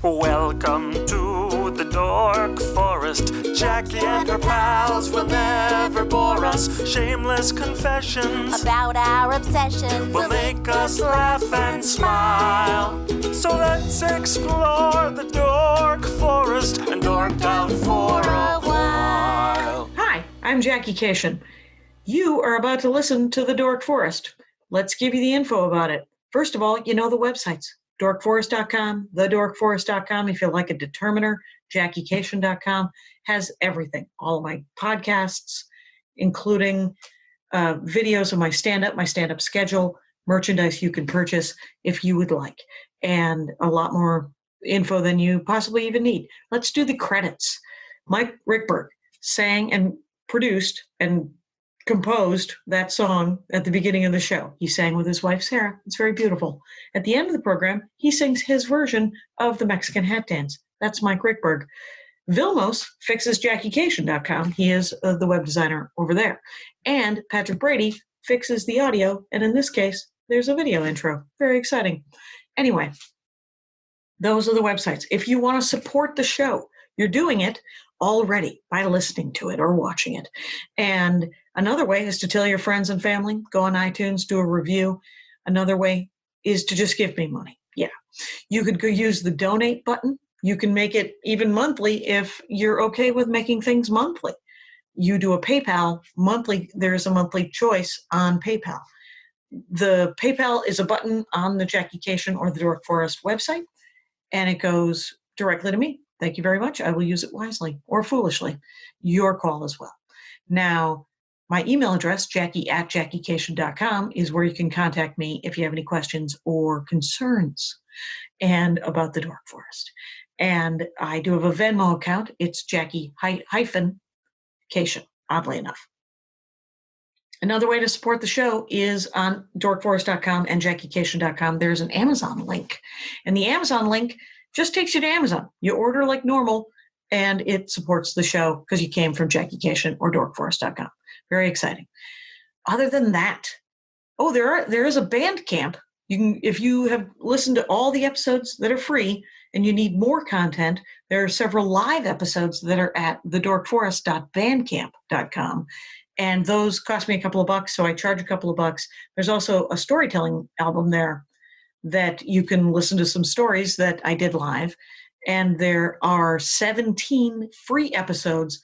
Welcome to the Dork Forest. Jackie and her pals will never bore us. Shameless confessions about our obsession will make us laugh and smile. So let's explore the Dork Forest and dork out for a while. Hi, I'm Jackie Cation. You are about to listen to the Dork Forest. Let's give you the info about it. First of all, you know the websites. dorkforest.com, thedorkforest.com. If you like a determiner, jackiecation.com has everything. All of my podcasts, including videos of my stand-up schedule, merchandise you can purchase if you would like, and a lot more info than you possibly even need. Let's do the credits. Mike Rickberg sang and produced and composed that song at the beginning of the show. He sang with his wife, Sarah. It's very beautiful. At the end of the program, he sings his version of the Mexican hat dance. That's Mike Rickberg. Vilmos fixes JackieCation.com. He is the web designer over there. And Patrick Brady fixes the audio. And in this case, there's a video intro. Very exciting. Anyway, those are the websites. If you want to support the show, you're doing it already by listening to it or watching it. And another way is to tell your friends and family, go on iTunes, do a review. Another way is to just give me money. Yeah. You could go use the donate button. You can make it even monthly if you're okay with making things monthly. You do a PayPal monthly. There's a monthly choice on PayPal. The PayPal is a button on the Jackie Cation or the Dork Forest website, and it goes directly to me. Thank you very much. I will use it wisely or foolishly. Your call as well. Now, my email address, jackie@jackiecation.com, is where you can contact me if you have any questions or concerns and about the Dork Forest. And I do have a Venmo account. It's Jackie-Cation, oddly enough. Another way to support the show is on dorkforest.com and jackiecation.com. There's an Amazon link. And the Amazon link just takes you to Amazon. You order like normal, and it supports the show because you came from JackieCation or dorkforest.com. Very exciting. Other than that, there is a Bandcamp. You can, if you have listened to all the episodes that are free and you need more content, there are several live episodes that are at thedorkforest.bandcamp.com. And those cost me a couple of bucks, so I charge a couple of bucks. There's also a storytelling album there that you can listen to some stories that I did live. And there are 17 free episodes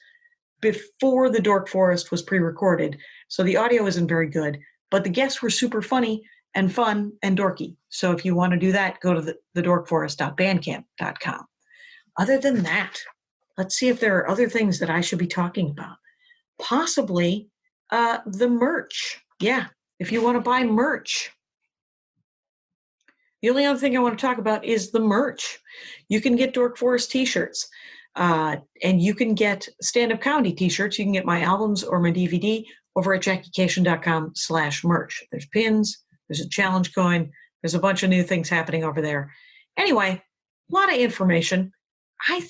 before the Dork Forest was pre-recorded. So the audio isn't very good, but the guests were super funny and fun and dorky. So if you want to do that, go to thedorkforest.bandcamp.com. Other than that, let's see if there are other things that I should be talking about. Possibly the merch. Yeah, if you want to buy merch. The only other thing I want to talk about is the merch. You can get Dork Forest t-shirts, and you can get stand-up comedy t-shirts. You can get my albums or my DVD over at jackiecation.com/merch. There's pins, there's a challenge coin, there's a bunch of new things happening over there. Anyway, a lot of information. I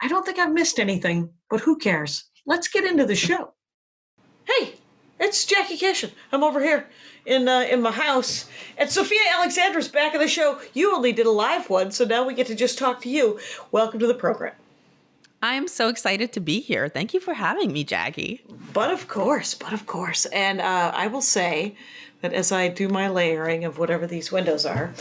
don't think I've missed anything, but who cares? Let's get into the show. Hey, it's Jackie Cation. I'm over here in my house. And Sofiya Alexandra's back of the show. You only did a live one, so now we get to just talk to you. Welcome to the program. I'm so excited to be here. Thank you for having me, Jackie. But of course. And I will say that as I do my layering of whatever these windows are,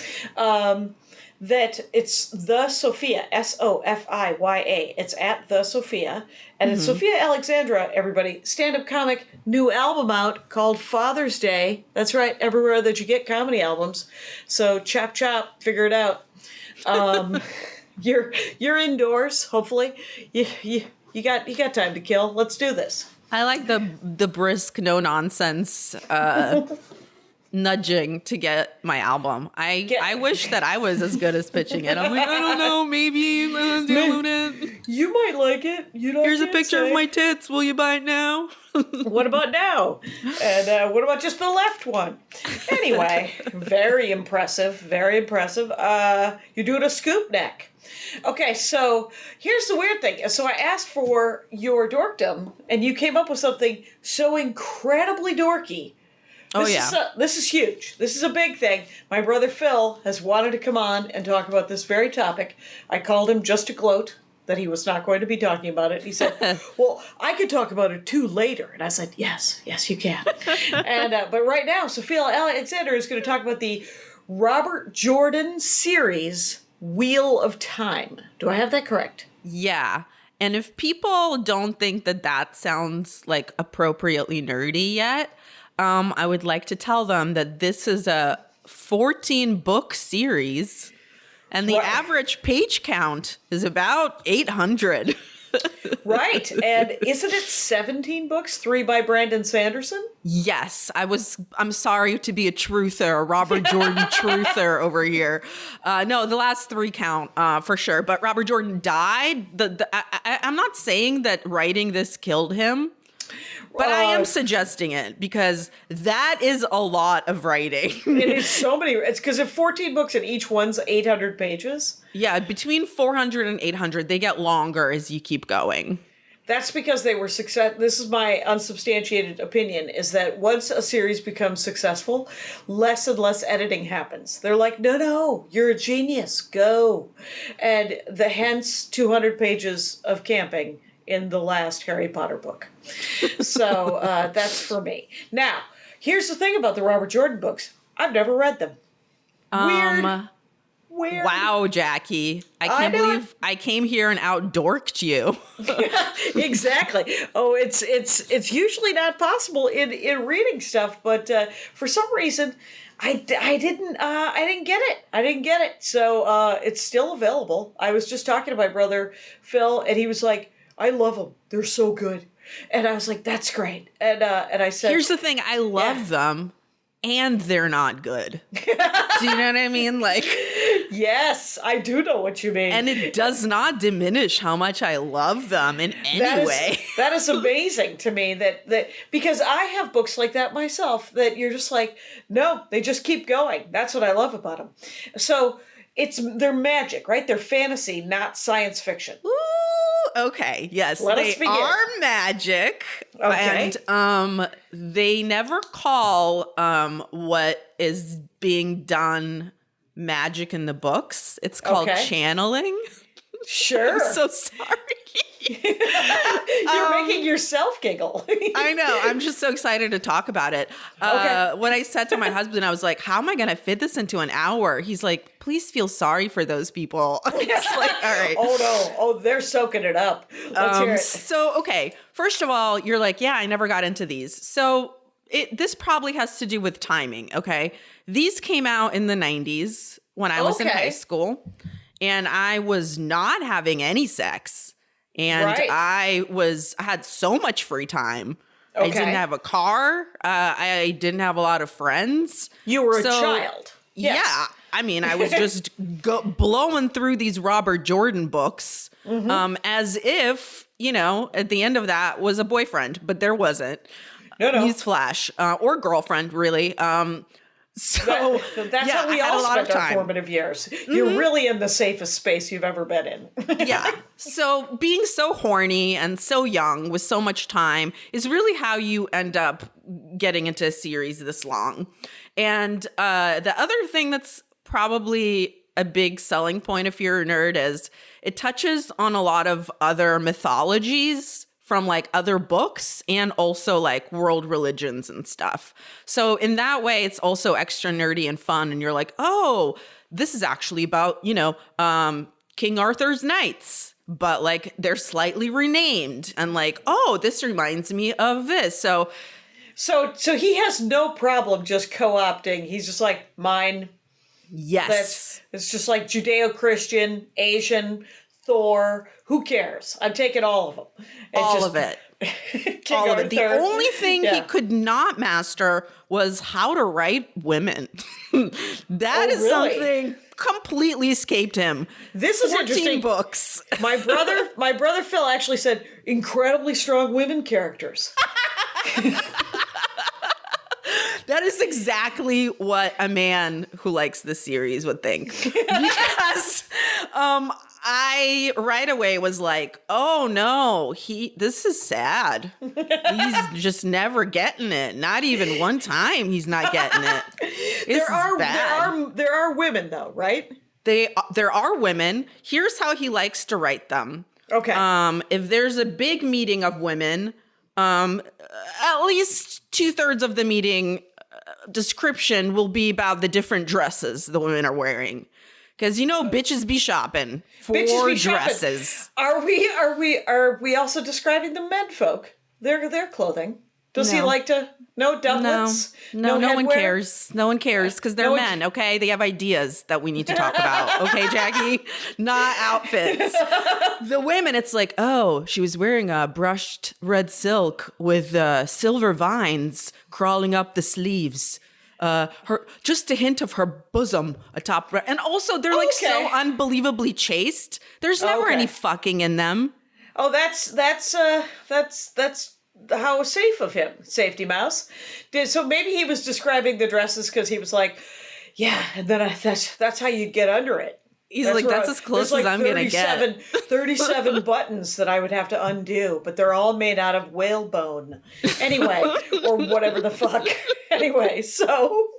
that it's the Sofiya, Sofiya. It's at the Sofiya. And it's Sofiya Alexandra, everybody. Stand-up comic, new album out called Father's Day. That's right, everywhere that you get comedy albums. So chop, figure it out. You're indoors, hopefully. You got time to kill. Let's do this. I like the brisk, no-nonsense nudging to get my album. I wish that I was as good as pitching it. I'm like, I don't know, maybe download it. You might like it. Here's a picture of my tits. Will you buy it now? What about now? And what about just the left one? Anyway, very impressive. You're doing a scoop neck. Okay, so here's the weird thing. So I asked for your dorkdom, and you came up with something so incredibly dorky Oh, yeah. This is huge. This is a big thing. My brother Phil has wanted to come on and talk about this very topic. I called him just to gloat that he was not going to be talking about it. He said, well, I could talk about it too later. And I said, yes, you can. And but right now, Sofiya Alexandra is going to talk about the Robert Jordan series, Wheel of Time. Do I have that correct? Yeah. And if people don't think that sounds like appropriately nerdy yet, I would like to tell them that this is a 14-book series, and the average page count is about 800. Right. And isn't it 17 books, 3 by Brandon Sanderson? Yes. I'm sorry to be a truther, a Robert Jordan truther over here. No, the last 3 count for sure. But Robert Jordan died. I'm not saying that writing this killed him, but I am suggesting it because that is a lot of writing. It is so many. It's because of 14 books and each one's 800 pages. Yeah, between 400 and 800, they get longer as you keep going. That's because they were success. This is my unsubstantiated opinion, is that once a series becomes successful, less and less editing happens. They're like, no, you're a genius, go. And hence 200 pages of camping in the last Harry Potter book. So that's for me. Now, here's the thing about the Robert Jordan books. I've never read them. Weird. Wow, Jackie. I can't believe I came here and outdorked you. Exactly. Oh, it's usually not possible in reading stuff, but for some reason I didn't get it. I didn't get it. So it's still available. I was just talking to my brother Phil, and he was like, I love them. They're so good. And I was like, that's great. And I said, here's the thing. I love them, and they're not good. Do you know what I mean? Like, yes, I do know what you mean. And it does not diminish how much I love them in any way. That is amazing to me that because I have books like that myself that you're just like, no, they just keep going. That's what I love about them. So they're magic, right? They're fantasy, not science fiction. Ooh, okay. Yes, Let us they begin. are magic. Okay. And they never call what is being done magic in the books. It's called channeling. Sure. I'm so sorry. You're making yourself giggle. I know. I'm just so excited to talk about it. When I said to my husband, I was like, how am I going to fit this into an hour? He's like, please feel sorry for those people. It's like, all right. Oh, no. Oh, they're soaking it up. Let's hear it. So, okay. First of all, you're like, yeah, I never got into these. So this probably has to do with timing, okay? These came out in the 90s when I was in high school, and I was not having any sex. And I had so much free time. I didn't have a car. I didn't have a lot of friends. You were a child. Yes. Yeah. I mean, I was just blowing through these Robert Jordan books as if, at the end of that was a boyfriend, but there wasn't. No. Newsflash, or girlfriend, really. So that's how we all spent our formative years. You're really in the safest space you've ever been in. Yeah. So being so horny and so young with so much time is really how you end up getting into a series this long. And the other thing that's probably a big selling point if you're a nerd is it touches on a lot of other mythologies from like other books and also like world religions and stuff. So in that way, it's also extra nerdy and fun. And you're like, oh, this is actually about, King Arthur's knights, but like they're slightly renamed and like, oh, this reminds me of this. So he has no problem just co-opting. He's just like, mine. Yes. It's just like Judeo-Christian, Asian, Thor, who cares? I'm taking all of them. All of it. All of it. The only thing he could not master was how to write women. That is something completely escaped him. This is 14 interesting. Books. My brother Phil actually said incredibly strong women characters. That is exactly what a man who likes this series would think. Because I right away was like, oh no, this is sad. He's just never getting it. Not even one time he's not getting it. There are women though, right? There are women. Here's how he likes to write them. Okay. If there's a big meeting of women, at least 2/3 of the meeting description will be about the different dresses the women are wearing. Because bitches be shopping for dresses. Are we also describing the menfolk? Their clothing. Does he like to doublets? No one cares. No one cares because they're men, okay? They have ideas that we need to talk about. Okay, Jackie? Not outfits. The women, it's like, oh, she was wearing a brushed red silk with silver vines crawling up the sleeves. Her just a hint of her bosom atop, and also they're like so unbelievably chaste. There's never any fucking in them. Oh, that's how safe of him, Safety Mouse. So maybe he was describing the dresses because he was like, yeah, and then that's how you get under it. He's like, that's as close as I'm gonna get. 37 buttons that I would have to undo, but they're all made out of whalebone. Anyway, or whatever the fuck. Anyway, so.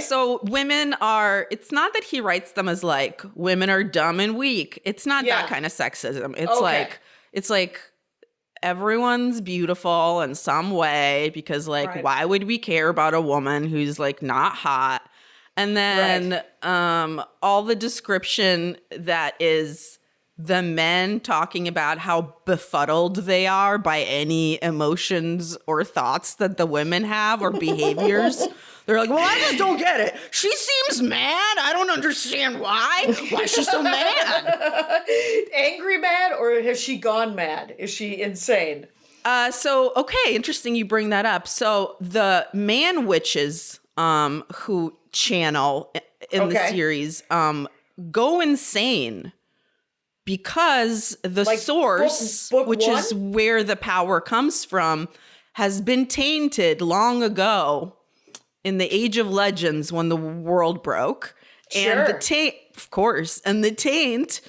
So women are, it's not that he writes them as like, women are dumb and weak. It's not that kind of sexism. It's like, everyone's beautiful in some way because why would we care about a woman who's like not hot? And then all the description that is the men talking about how befuddled they are by any emotions or thoughts that the women have or behaviors. They're like, well, I just don't get it. She seems mad. I don't understand why. Why is she so mad? Angry mad, or has she gone mad? Is she insane? Interesting you bring that up. So the man witches who channel in the series go insane because the source, book which one? is where the power comes from, has been tainted long ago in the Age of Legends when the world broke. Sure. And the taint, of course, and the taint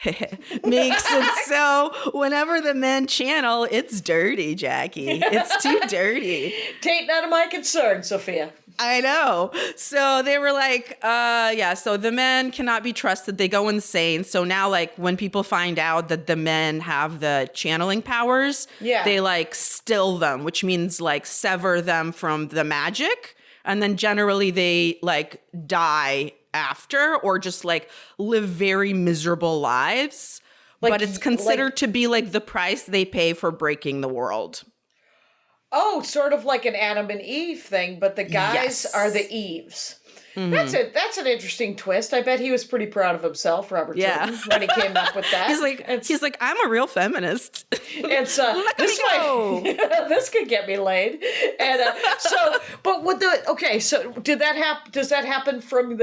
makes it so whenever the men channel, it's dirty, Jackie. It's too dirty. Taint none of my concern, Sophia. I know. So they were like, so the men cannot be trusted. They go insane. So now, like, when people find out that the men have the channeling powers, they, like, still them, which means, like, sever them from the magic. And then generally they, like, die after or just, like, live very miserable lives. But it's considered to be, like, the price they pay for breaking the world. Oh, sort of like an Adam and Eve thing, but the guys are the Eves. Mm-hmm. That's an interesting twist. I bet he was pretty proud of himself, Robert Jordan, when he came up with that. He's like, I'm a real feminist. It's let me go. This could get me laid. And did that happen? Does that happen from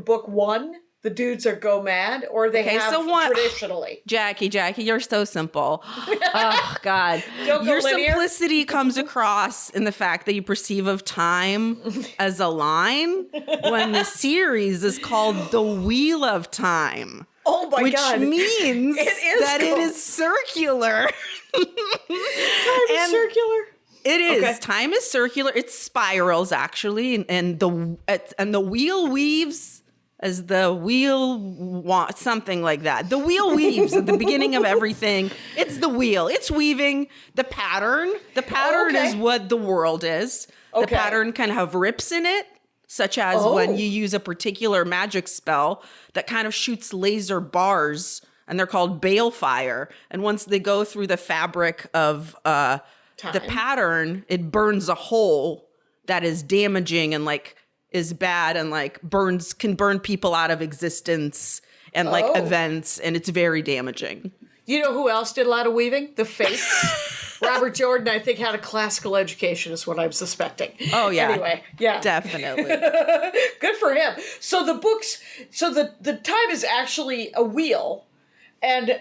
book one? The dudes are go mad, or they traditionally. Jackie, you're so simple. Oh God, your simplicity comes across in the fact that you perceive of time as a line when the series is called The Wheel of Time. Oh my God! Which means it is circular. Time is circular. It is. Okay. Time is circular. It spirals actually, and the wheel weaves. As the wheel something like that. The wheel weaves at the beginning of everything. It's the wheel. It's weaving the pattern. The pattern is what the world is. The pattern can have rips in it, such as when you use a particular magic spell that kind of shoots laser bars, and they're called balefire. And once they go through the fabric of the pattern, it burns a hole that is damaging and like is bad and like can burn people out of existence and like events, and it's very damaging. You know who else did a lot of weaving? The Fates. Robert Jordan, I think, had a classical education, is what I'm suspecting. Oh yeah. Anyway, yeah, definitely. Good for him. So the books, the time is actually a wheel, and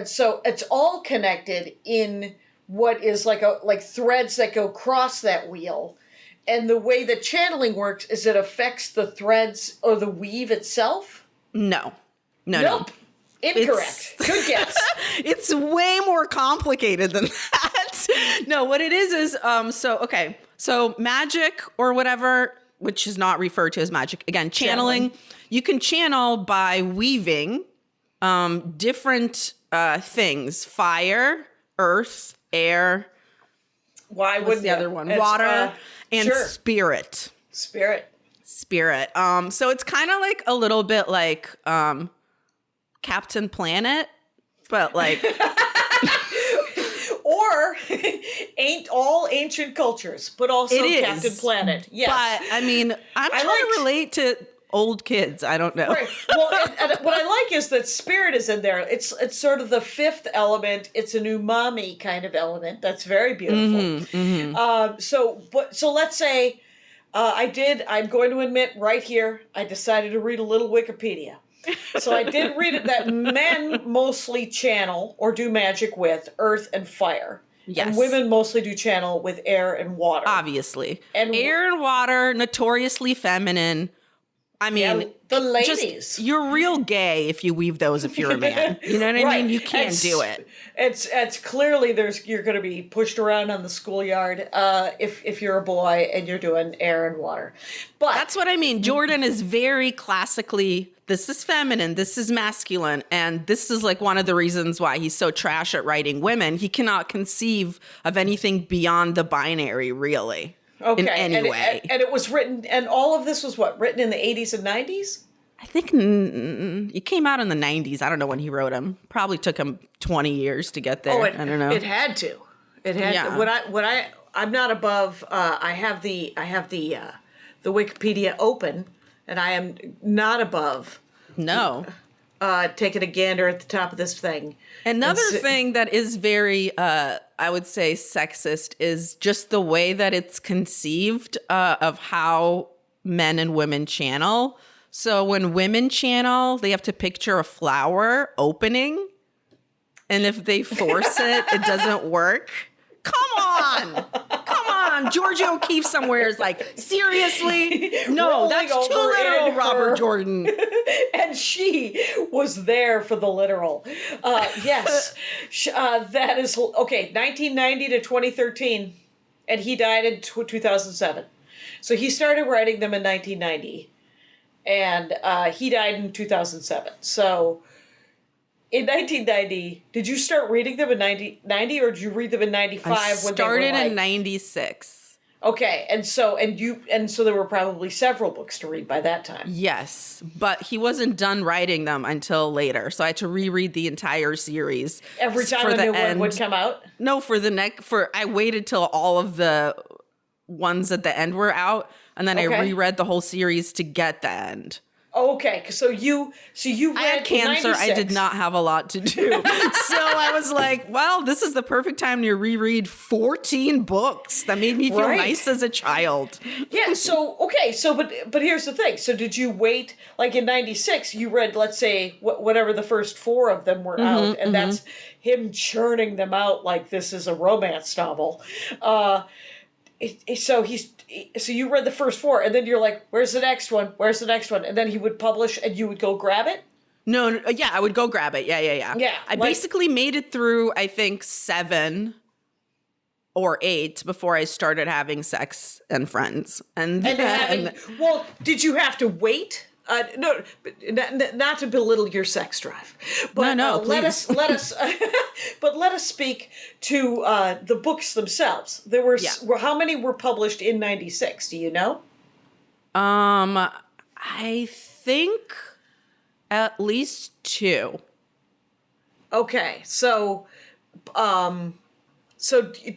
so it's all connected in what is like threads that go across that wheel. And the way that channeling works is it affects the threads or the weave itself? No. No, Nope. Incorrect. It's- Good guess. It's way more complicated than that. No, what it is so magic or whatever, which is not referred to as magic. Again, channeling. You can channel by weaving different things: fire, earth, air. Why What's wouldn't the you? other one? It's, Water and sure. spirit. Spirit. So it's kind of like a little bit like Captain Planet, but like Or ain't all ancient cultures, but also it is Captain Planet. Yes. But I mean, I'm trying to relate to old kids. I don't know. Right. Well, and what I like is that spirit is in there. It's sort of the fifth element. It's an umami kind of element. That's very beautiful. So let's say I'm going to admit right here, I decided to read a little Wikipedia. So I did read it that men mostly channel or do magic with earth and fire. Yes. And women mostly do channel with air and water. Obviously. And air and water, notoriously feminine. I mean, Yeah, the ladies. You're real gay if you weave those if you're a man. You know what I mean? You can't do it. It's clearly you're going to be pushed around on the schoolyard if you're a boy and you're doing air and water. But That's what I mean. Jordan is very classically, this is feminine, this is masculine, and this is like one of the reasons why he's so trash at writing women. He cannot conceive of anything beyond the binary, really. In any way. And it was written, and all of this was written in the 80s and 90s? I think it came out in the 90s. I don't know when he wrote them. Probably took him 20 years to get there. I don't know. It had to. It had to. I'm not above. I have the Wikipedia open, and I am not above. No. Taking a gander at the top of this thing. Another thing that is very, I would say, sexist is just the way that it's conceived of how men and women channel. So when women channel, they have to picture a flower opening. And if they force it, it doesn't work. Come on. Georgia O'Keeffe somewhere is like, seriously? No, Rolling that's too over literal, in Robert her- Jordan. And she was there for the literal. Yes, that is okay. 1990 to 2013, and he died in 2007. So he started writing them in 1990, and he died in 2007. So in 1990, did you start reading them in 90 or did you read them in 95? I started in 96. Okay, and so there were probably several books to read by that time. Yes, but he wasn't done writing them until later, so I had to reread the entire serease Every time for a the new one end. would come out? No, I waited till all of the ones at the end were out, and then I reread the whole series to get the end. Okay, so you read I had cancer. I did 96. not have a lot to do. So I was like, well, this is the perfect time to reread 14 books that made me feel nice as a child. Yeah, but here's the thing. So did you wait, like in 96, you read, let's say, whatever the first 4 of them were out, and that's him churning them out like this is a romance novel. So you read the first 4, and then you're like, where's the next one? Where's the next one? And then he would publish, and you would go grab it? No, yeah, I would go grab it. Yeah. Yeah, I basically made it through, I think, 7 or 8 before I started having sex and friends. Well, did you have to wait? No, not to belittle your sex drive, but no, let us but let us speak to the books themselves. There were how many were published in 96? Do you know? I think at least 2. Okay, so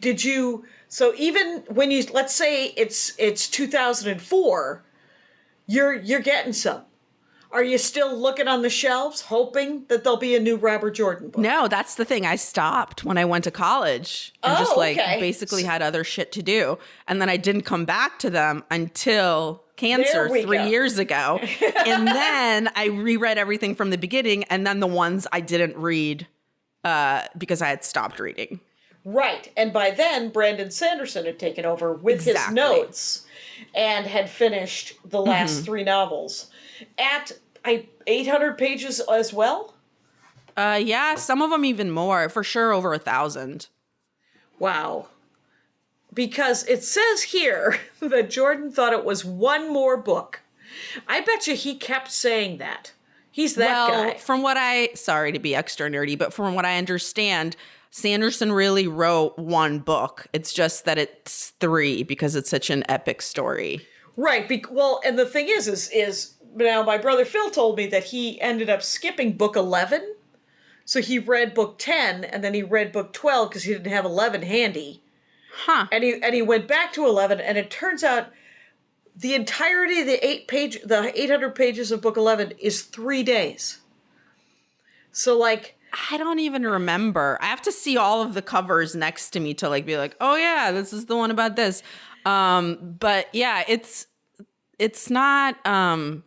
did you? So even when you, let's say it's 2004. You're getting some. Are you still looking on the shelves, hoping that there'll be a new Robert Jordan book? No, that's the thing. I stopped when I went to college and just basically had other shit to do. And then I didn't come back to them until cancer 3 years ago. And then I reread everything from the beginning, and then the ones I didn't read because I had stopped reading. Right. And by then, Brandon Sanderson had taken over with his notes and had finished the last 3 novels. 800 pages as well? Yeah, some of them even more. For sure over 1,000. Wow. Because it says here that Jordan thought it was one more book. I bet you he kept saying that. He's that guy. From what sorry to be extra nerdy, but from what I understand, Sanderson really wrote one book. It's just that it's 3 because it's such an epic story. Right. And the thing is now my brother Phil told me that he ended up skipping book 11. So he read book 10 and then he read book 12 because he didn't have 11 handy. Huh. And he went back to 11, and it turns out the entirety of the 800 pages of book 11 is 3 days. So like, I don't even remember. I have to see all of the covers next to me to like be like, oh yeah, this is the one about this. But yeah, it's not the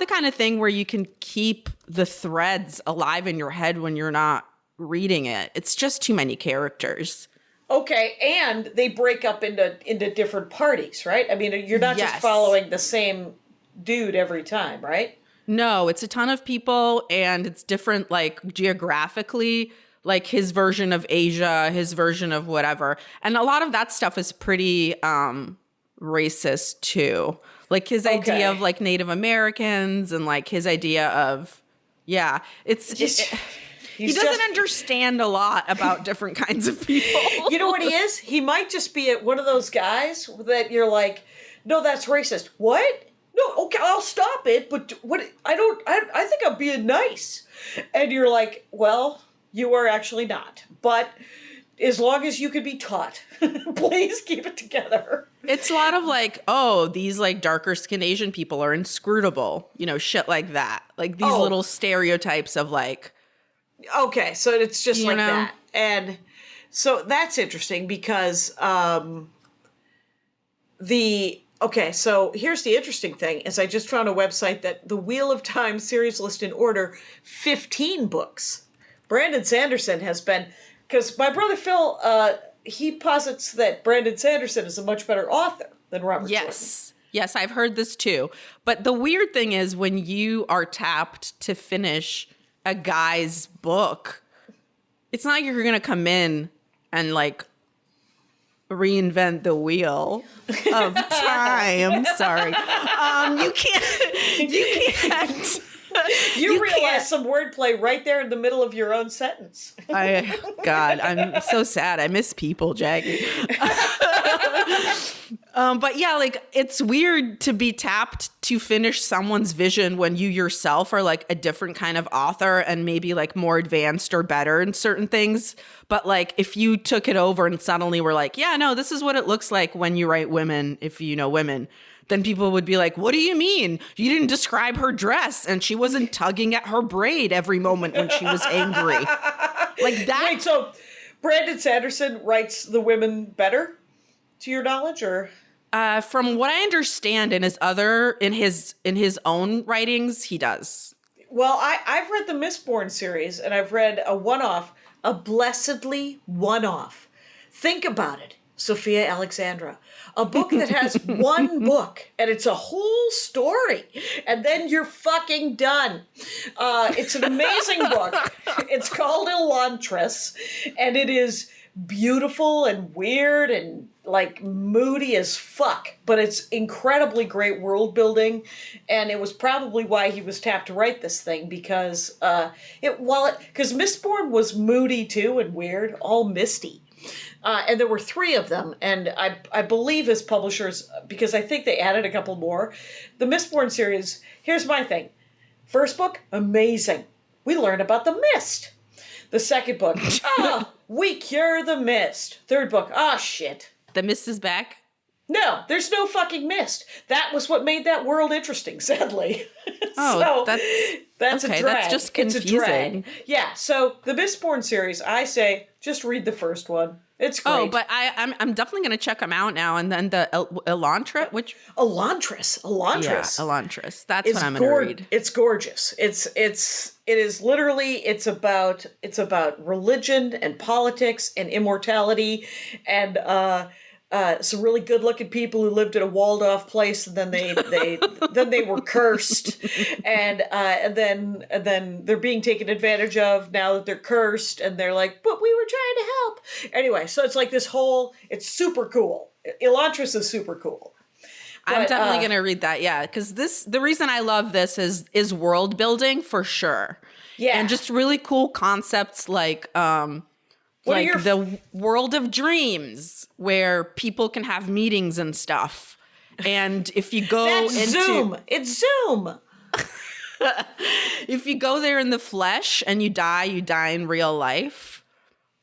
kind of thing where you can keep the threads alive in your head when you're not reading it. It's just too many characters. Okay, and they break up into different parties, right? I mean, you're not just Yes. following the same dude every time, right? No, it's a ton of people and it's different like geographically, like his version of Asia, his version of whatever. And a lot of that stuff is pretty racist too. Like his idea of like Native Americans and like his idea of he doesn't understand a lot about different kinds of people. You know what he is? He might just be one of those guys that you're like, no, that's racist. What? No, okay, I'll stop it, but what? I think I'm being nice. And you're like, well, you are actually not. But as long as you could be taught, please keep it together. It's a lot of like, oh, these like darker skinned Asian people are inscrutable, shit like that. Like these little stereotypes of like, okay, so it's just like know? that. And so that's interesting because so here's the interesting thing is I just found a website that the Wheel of Time series list in order 15 books. Brandon Sanderson has been, because my brother Phil, he posits that Brandon Sanderson is a much better author than Robert Jordan. Yes, I've heard this too. But the weird thing is when you are tapped to finish a guy's book, it's not like you're going to come in and like reinvent the wheel of time. Sorry. You can't. You realize some wordplay right there in the middle of your own sentence. God, I'm so sad. I miss people, Jackie. But yeah, like it's weird to be tapped to finish someone's vision when you yourself are like a different kind of author and maybe like more advanced or better in certain things. But like if you took it over and suddenly were like, yeah, no, this is what it looks like when you write women, if you know women, then people would be like, what do you mean? You didn't describe her dress and she wasn't tugging at her braid every moment when she was angry. Like that. Wait, so Brandon Sanderson writes the women better, to your knowledge, or? From what I understand in his own writings, he does. Well, I've read the Mistborn series and I've read a blessedly one-off. Think about it, Sofiya Alexandra. A book that has one book and it's a whole story and then you're fucking done. It's an amazing book. It's called Elantris and it is beautiful and weird and like moody as fuck, but it's incredibly great world building, and it was probably why he was tapped to write this thing because Mistborn was moody too and weird, all misty. And there were 3 of them, and I believe his publishers, because I think they added a couple more. The Mistborn series, here's my thing. First book, amazing. We learn about the mist. The second book, we cure the mist. Third book, shit. The mist is back? No, there's no fucking mist. That was what made that world interesting, sadly. Oh, that's okay, a drag. that's just It's a confusing. drag. Yeah, so the Mistborn series, I say, just read the first one. It's great. Oh, but I'm definitely going to check them out now. And then the Elantris, which Elantris. Yeah, Elantris. That's what I'm going to read. It's gorgeous. It is literally it's about religion and politics and immortality and some really good looking people who lived in a walled off place, and then they were cursed, and then they're being taken advantage of now that they're cursed, and they're like, but we were trying to help. Anyway, so it's like this whole, it's super cool. Elantris is super cool. I'm But, definitely going to read that. Yeah. Because the reason I love this is world building for sure. Yeah. And just really cool concepts like, the world of dreams where people can have meetings and stuff. And if you go That's Zoom. It's Zoom. If you go there in the flesh and you die in real life.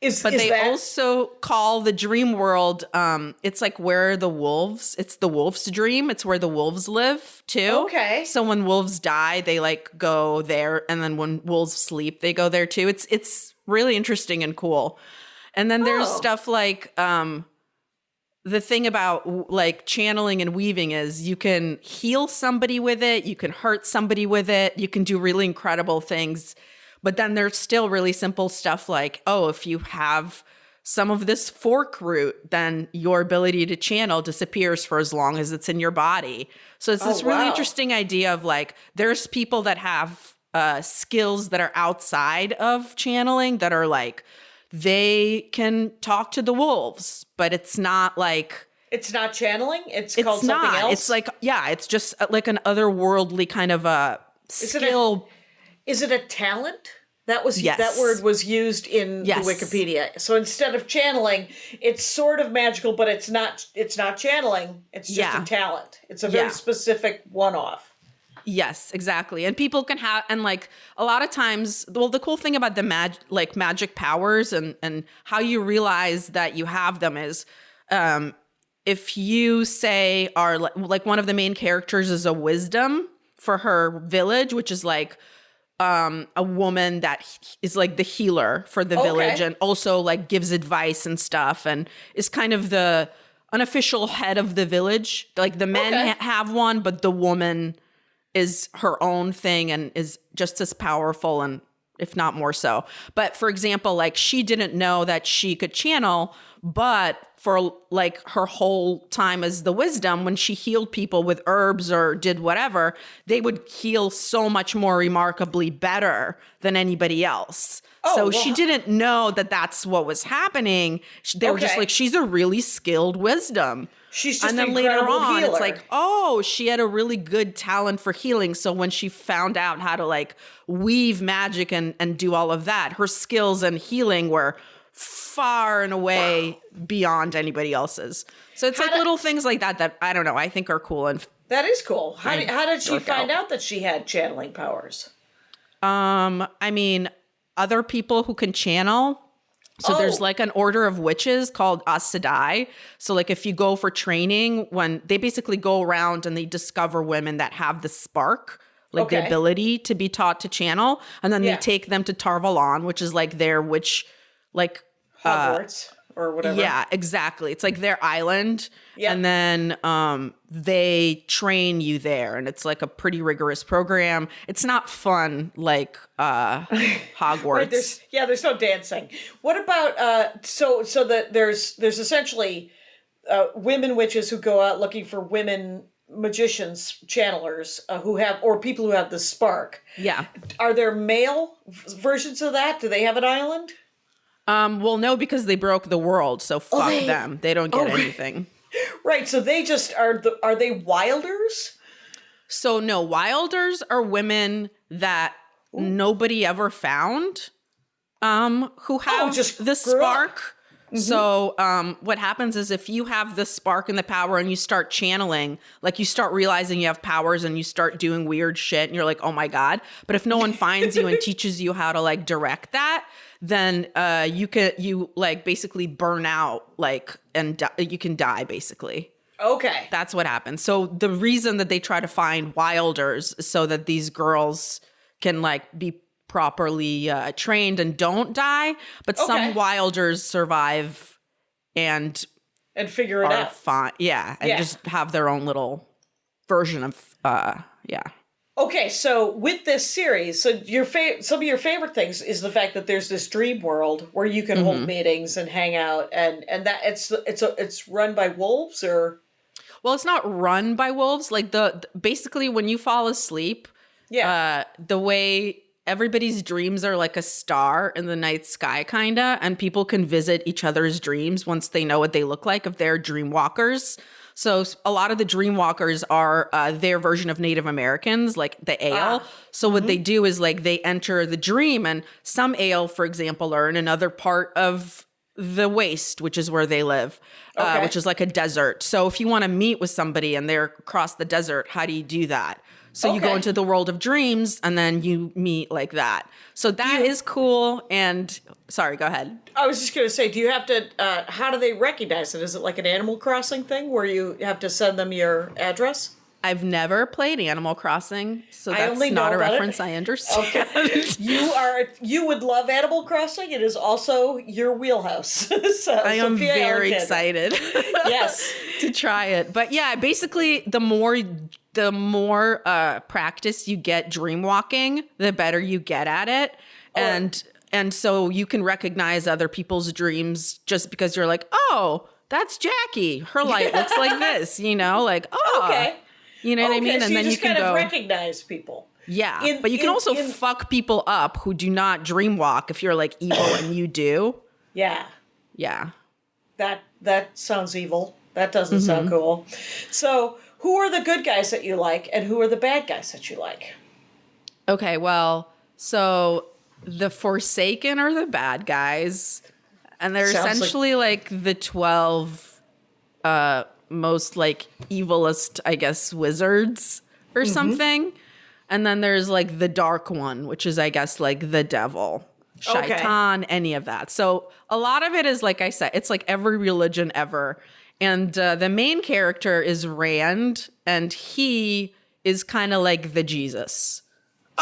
They also call the dream world, it's like where the wolves, it's the wolf's dream. It's where the wolves live too. Okay. So when wolves die, they like go there. And then when wolves sleep, they go there too. It's really interesting and cool. And then there's stuff like, the thing about like channeling and weaving is you can heal somebody with it. You can hurt somebody with it. You can do really incredible things. But then there's still really simple stuff like, if you have some of this fork root, then your ability to channel disappears for as long as it's in your body. So it's this really interesting idea of like, there's people that have skills that are outside of channeling that are like, they can talk to the wolves, but it's not like... It's not channeling? It's called something else? It's like, it's just like an otherworldly kind of a skill. Is it a talent? That word was used in the Yes. Wikipedia. So instead of channeling, it's sort of magical, but it's not channeling. It's just a talent. It's a very specific one-off. Yes, exactly. And people can have, and like a lot of times, well, the cool thing about the magic powers and how you realize that you have them is, if you say are like one of the main characters is a wisdom for her village, which is like, a woman that is like the healer for the village and also like gives advice and stuff and is kind of the unofficial head of the village. Like the men have one, but the woman is her own thing and is just as powerful and if not more so. But for example, like she didn't know that she could channel, but for like her whole time as the wisdom, when she healed people with herbs or did whatever, they would heal so much more remarkably better than anybody else. She didn't know that that's what was happening. They were just like, she's a really skilled wisdom. She's just and then an later incredible on, healer. it's like, she had a really good talent for healing. So when she found out how to like weave magic and do all of that, her skills and healing were far and away beyond anybody else's. So it's like little things like that I don't know, I think are cool. And that is cool. How did she find out that she had channeling powers? I mean, other people who can channel. So there's like an order of witches called Aes Sedai. So like if you go for training, when they basically go around and they discover women that have the spark, like the ability to be taught to channel, and then they take them to Tarvalon, which is like their witch, like Hogwarts or whatever. Yeah, exactly. It's like their island. Yep. And then they train you there. And it's like a pretty rigorous program. It's not fun like Hogwarts. Right, there's no dancing. What about there's essentially women witches who go out looking for women magicians, channelers or people who have the spark. Yeah. Are there male versions of that? Do they have an island? Well, no, because they broke the world, so fuck them. They don't get anything. Right, so they just are they wilders? So no, wilders are women that nobody ever found who have just the spark. Mm-hmm. So what happens is if you have the spark and the power and you start channeling, like you start realizing you have powers and you start doing weird shit and you're like, oh my God. But if no one finds you and teaches you how to like direct that, then you like basically burn out and you can die basically. Okay. That's what happens. So the reason that they try to find wilders is so that these girls can like be properly trained and don't die, but some wilders survive and figure it out. Fine. Yeah. And just have their own little version of Okay, so with this series, so some of your favorite things is the fact that there's this dream world where you can hold meetings and hang out, and that it's run by wolves or Well, it's not run by wolves. Like basically when you fall asleep, the way everybody's dreams are like a star in the night sky, kinda, and people can visit each other's dreams once they know what they look like if they're dream walkers. So a lot of the dream walkers are their version of Native Americans, like the Ale. So what they do is like they enter the dream, and some Ale, for example, are in another part of the waste, which is where they live, which is like a desert. So if you want to meet with somebody and they're across the desert, how do you do that? So you go into the world of dreams and then you meet like that. So that is cool. And sorry, go ahead. I was just going to say, do you have to, how do they recognize it? Is it like an Animal Crossing thing where you have to send them your address? I've never played Animal Crossing, so I that's only not know a about reference it. I understand. Okay. You would love Animal Crossing. It is also your wheelhouse. So, I am Sofiya very Alexandra. excited Yes. to try it. But yeah, basically the more practice you get dream walking, the better you get at it. And so you can recognize other people's dreams just because you're like, oh, that's Jackie. Her light looks like this, like, oh. Okay. You know what I mean? So And then just you can kind of go recognize people. Yeah. But you can also fuck people up who do not dream walk if you're like evil and you do. Yeah. Yeah. That sounds evil. That doesn't sound cool. So who are the good guys that you like and who are the bad guys that you like? Okay, well, so the Forsaken are the bad guys, and they're essentially like the 12 most like evilest, I guess, wizards or something. And then there's like the Dark One, which is, I guess, like the devil, Shaitan, any of that. So a lot of it is, like I said, it's like every religion ever. And the main character is Rand, and he is kind of like the Jesus.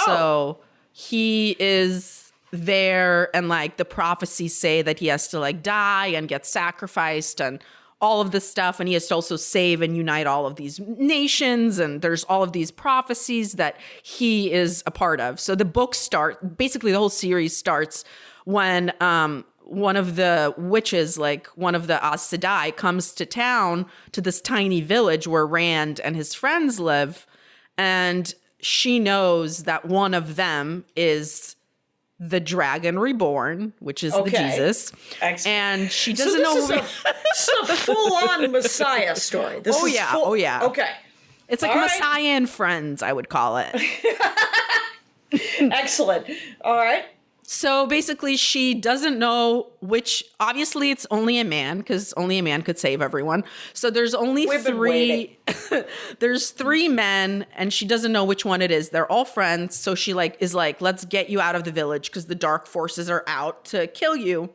So he is there, and like the prophecies say that he has to like die and get sacrificed and all of this stuff. And he has to also save and unite all of these nations. And there's all of these prophecies that he is a part of. So the book basically the whole series starts when one of the witches, like one of the Aes Sedai, comes to town to this tiny village where Rand and his friends live. And she knows that one of them is the Dragon Reborn, which is the Jesus. Excellent. And she doesn't know. This is a full-on Messiah story. Oh yeah. Okay. It's like Messiah and Friends, I would call it. Excellent. All right. So basically, she doesn't know which. Obviously, it's only a man because only a man could save everyone. So there's only three. There's three men, and she doesn't know which one it is. They're all friends. So she is like, let's get you out of the village because the dark forces are out to kill you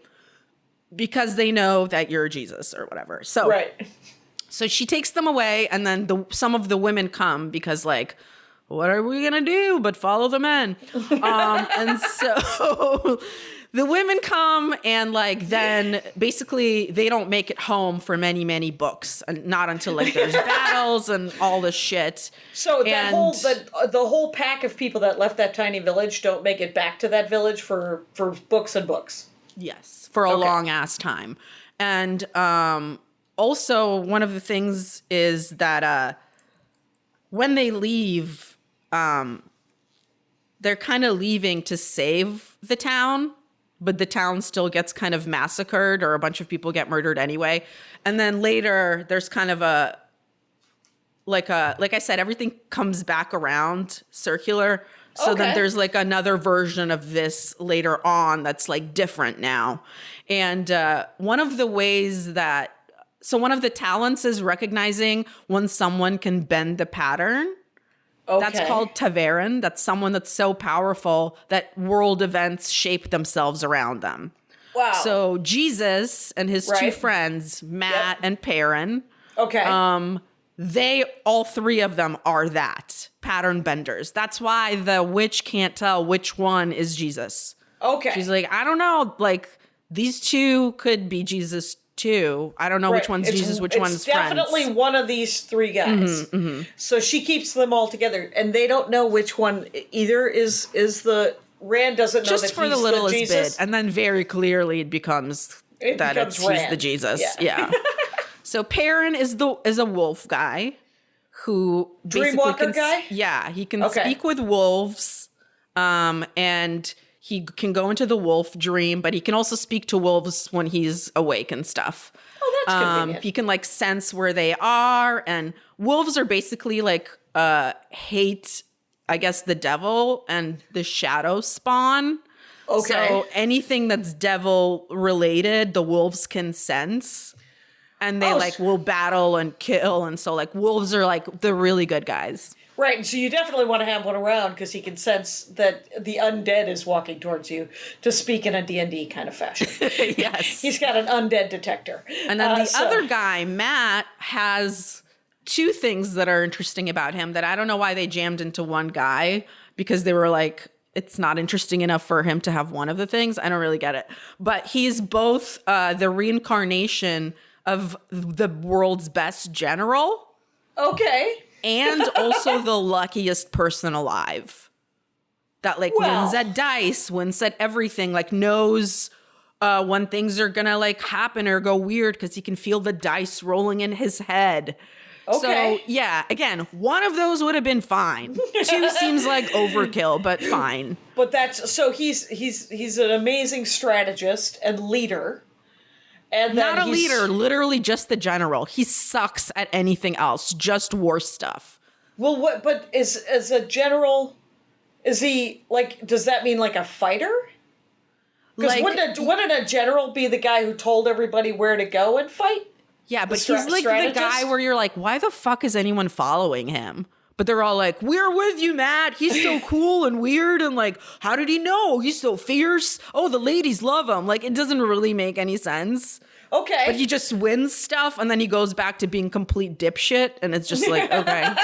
because they know that you're Jesus or whatever. So So she takes them away, and then some of the women come because like, what are we going to do but follow the men? And so the women come, and like then basically they don't make it home for many, many books, and not until like there's battles and all this shit. So the whole pack of people that left that tiny village don't make it back to that village for books and books. Yes, for a long ass time. And also one of the things is that when they leave, they're kind of leaving to save the town, but the town still gets kind of massacred, or a bunch of people get murdered anyway. And then later there's kind of like I said, everything comes back around circular. So then there's like another version of this later on that's like different now. And one of the talents is recognizing when someone can bend the pattern. That's called Taveran. That's someone that's so powerful that world events shape themselves around them. Wow. So Jesus and his two friends, Matt and Perrin, all three of them are that pattern benders. That's why the witch can't tell which one is Jesus. Okay. She's like, I don't know. Like, these two could be Jesus too. I don't know which one's Jesus, which one's It's definitely friends. one of these three guys. So she keeps them all together, and they don't know which one either is the Rand doesn't know Just that for he's the littlest Jesus. bit, and then very clearly it becomes It that becomes he's Rand. the Jesus. Yeah. Yeah. So Perrin is a wolf guy who basically Dreamwalker guy? Yeah, he can Okay. speak with wolves, and he can go into the wolf dream, but he can also speak to wolves when he's awake and stuff. Oh, that's convenient. He can like sense where they are, and wolves are basically like hate, I guess, the devil and the shadow spawn. Okay. So anything that's devil related, the wolves can sense. And they will battle and kill. And so like wolves are like the really good guys. Right, and so you definitely want to have one around because he can sense that the undead is walking towards you, to speak in a D&D kind of fashion. Yes. He's got an undead detector. And then the other guy, Matt, has two things that are interesting about him that I don't know why they jammed into one guy, because they were like, it's not interesting enough for him to have one of the things. I don't really get it. But he's both the reincarnation of the world's best general. Okay. And also the luckiest person alive. That wins at dice, wins at everything, knows when things are gonna happen or go weird because he can feel the dice rolling in his head. Okay. So yeah, again, one of those would have been fine. Two seems like overkill, but fine. But he's an amazing strategist and leader. And not a leader, literally just the general. He sucks at anything else, just war stuff. Well, what? But as a general, is he does that mean a fighter? Because wouldn't a general be the guy who told everybody where to go and fight? Yeah, but he's the guy where you're like, why the fuck is anyone following him? But they're all like, we're with you, Matt. He's so cool and weird. And how did he know? He's so fierce. Oh, the ladies love him. It doesn't really make any sense. Okay. But he just wins stuff and then he goes back to being complete dipshit. And it's just okay.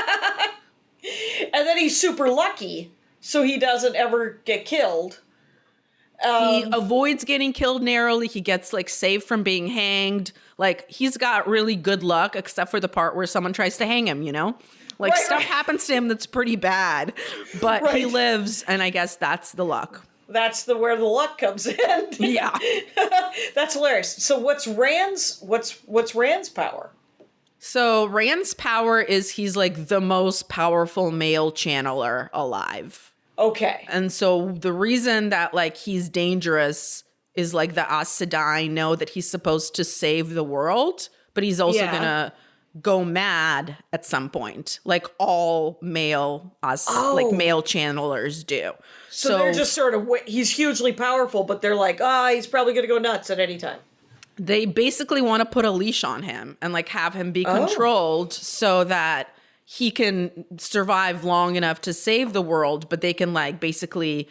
And then he's super lucky, so he doesn't ever get killed. He avoids getting killed narrowly. He gets saved from being hanged. He's got really good luck, except for the part where someone tries to hang him, stuff happens to him that's pretty bad, but he lives, and I guess that's the luck. That's where the luck comes in. Yeah. That's hilarious. So what's Rand's power? So Rand's power is he's the most powerful male channeler alive. Okay. And so the reason that he's dangerous is the Aes Sedai know that he's supposed to save the world, but he's also gonna go mad at some point, all male male channelers do. So they're just sort of, he's hugely powerful, but they're he's probably going to go nuts at any time. They basically want to put a leash on him and have him be controlled so that he can survive long enough to save the world, but they can basically,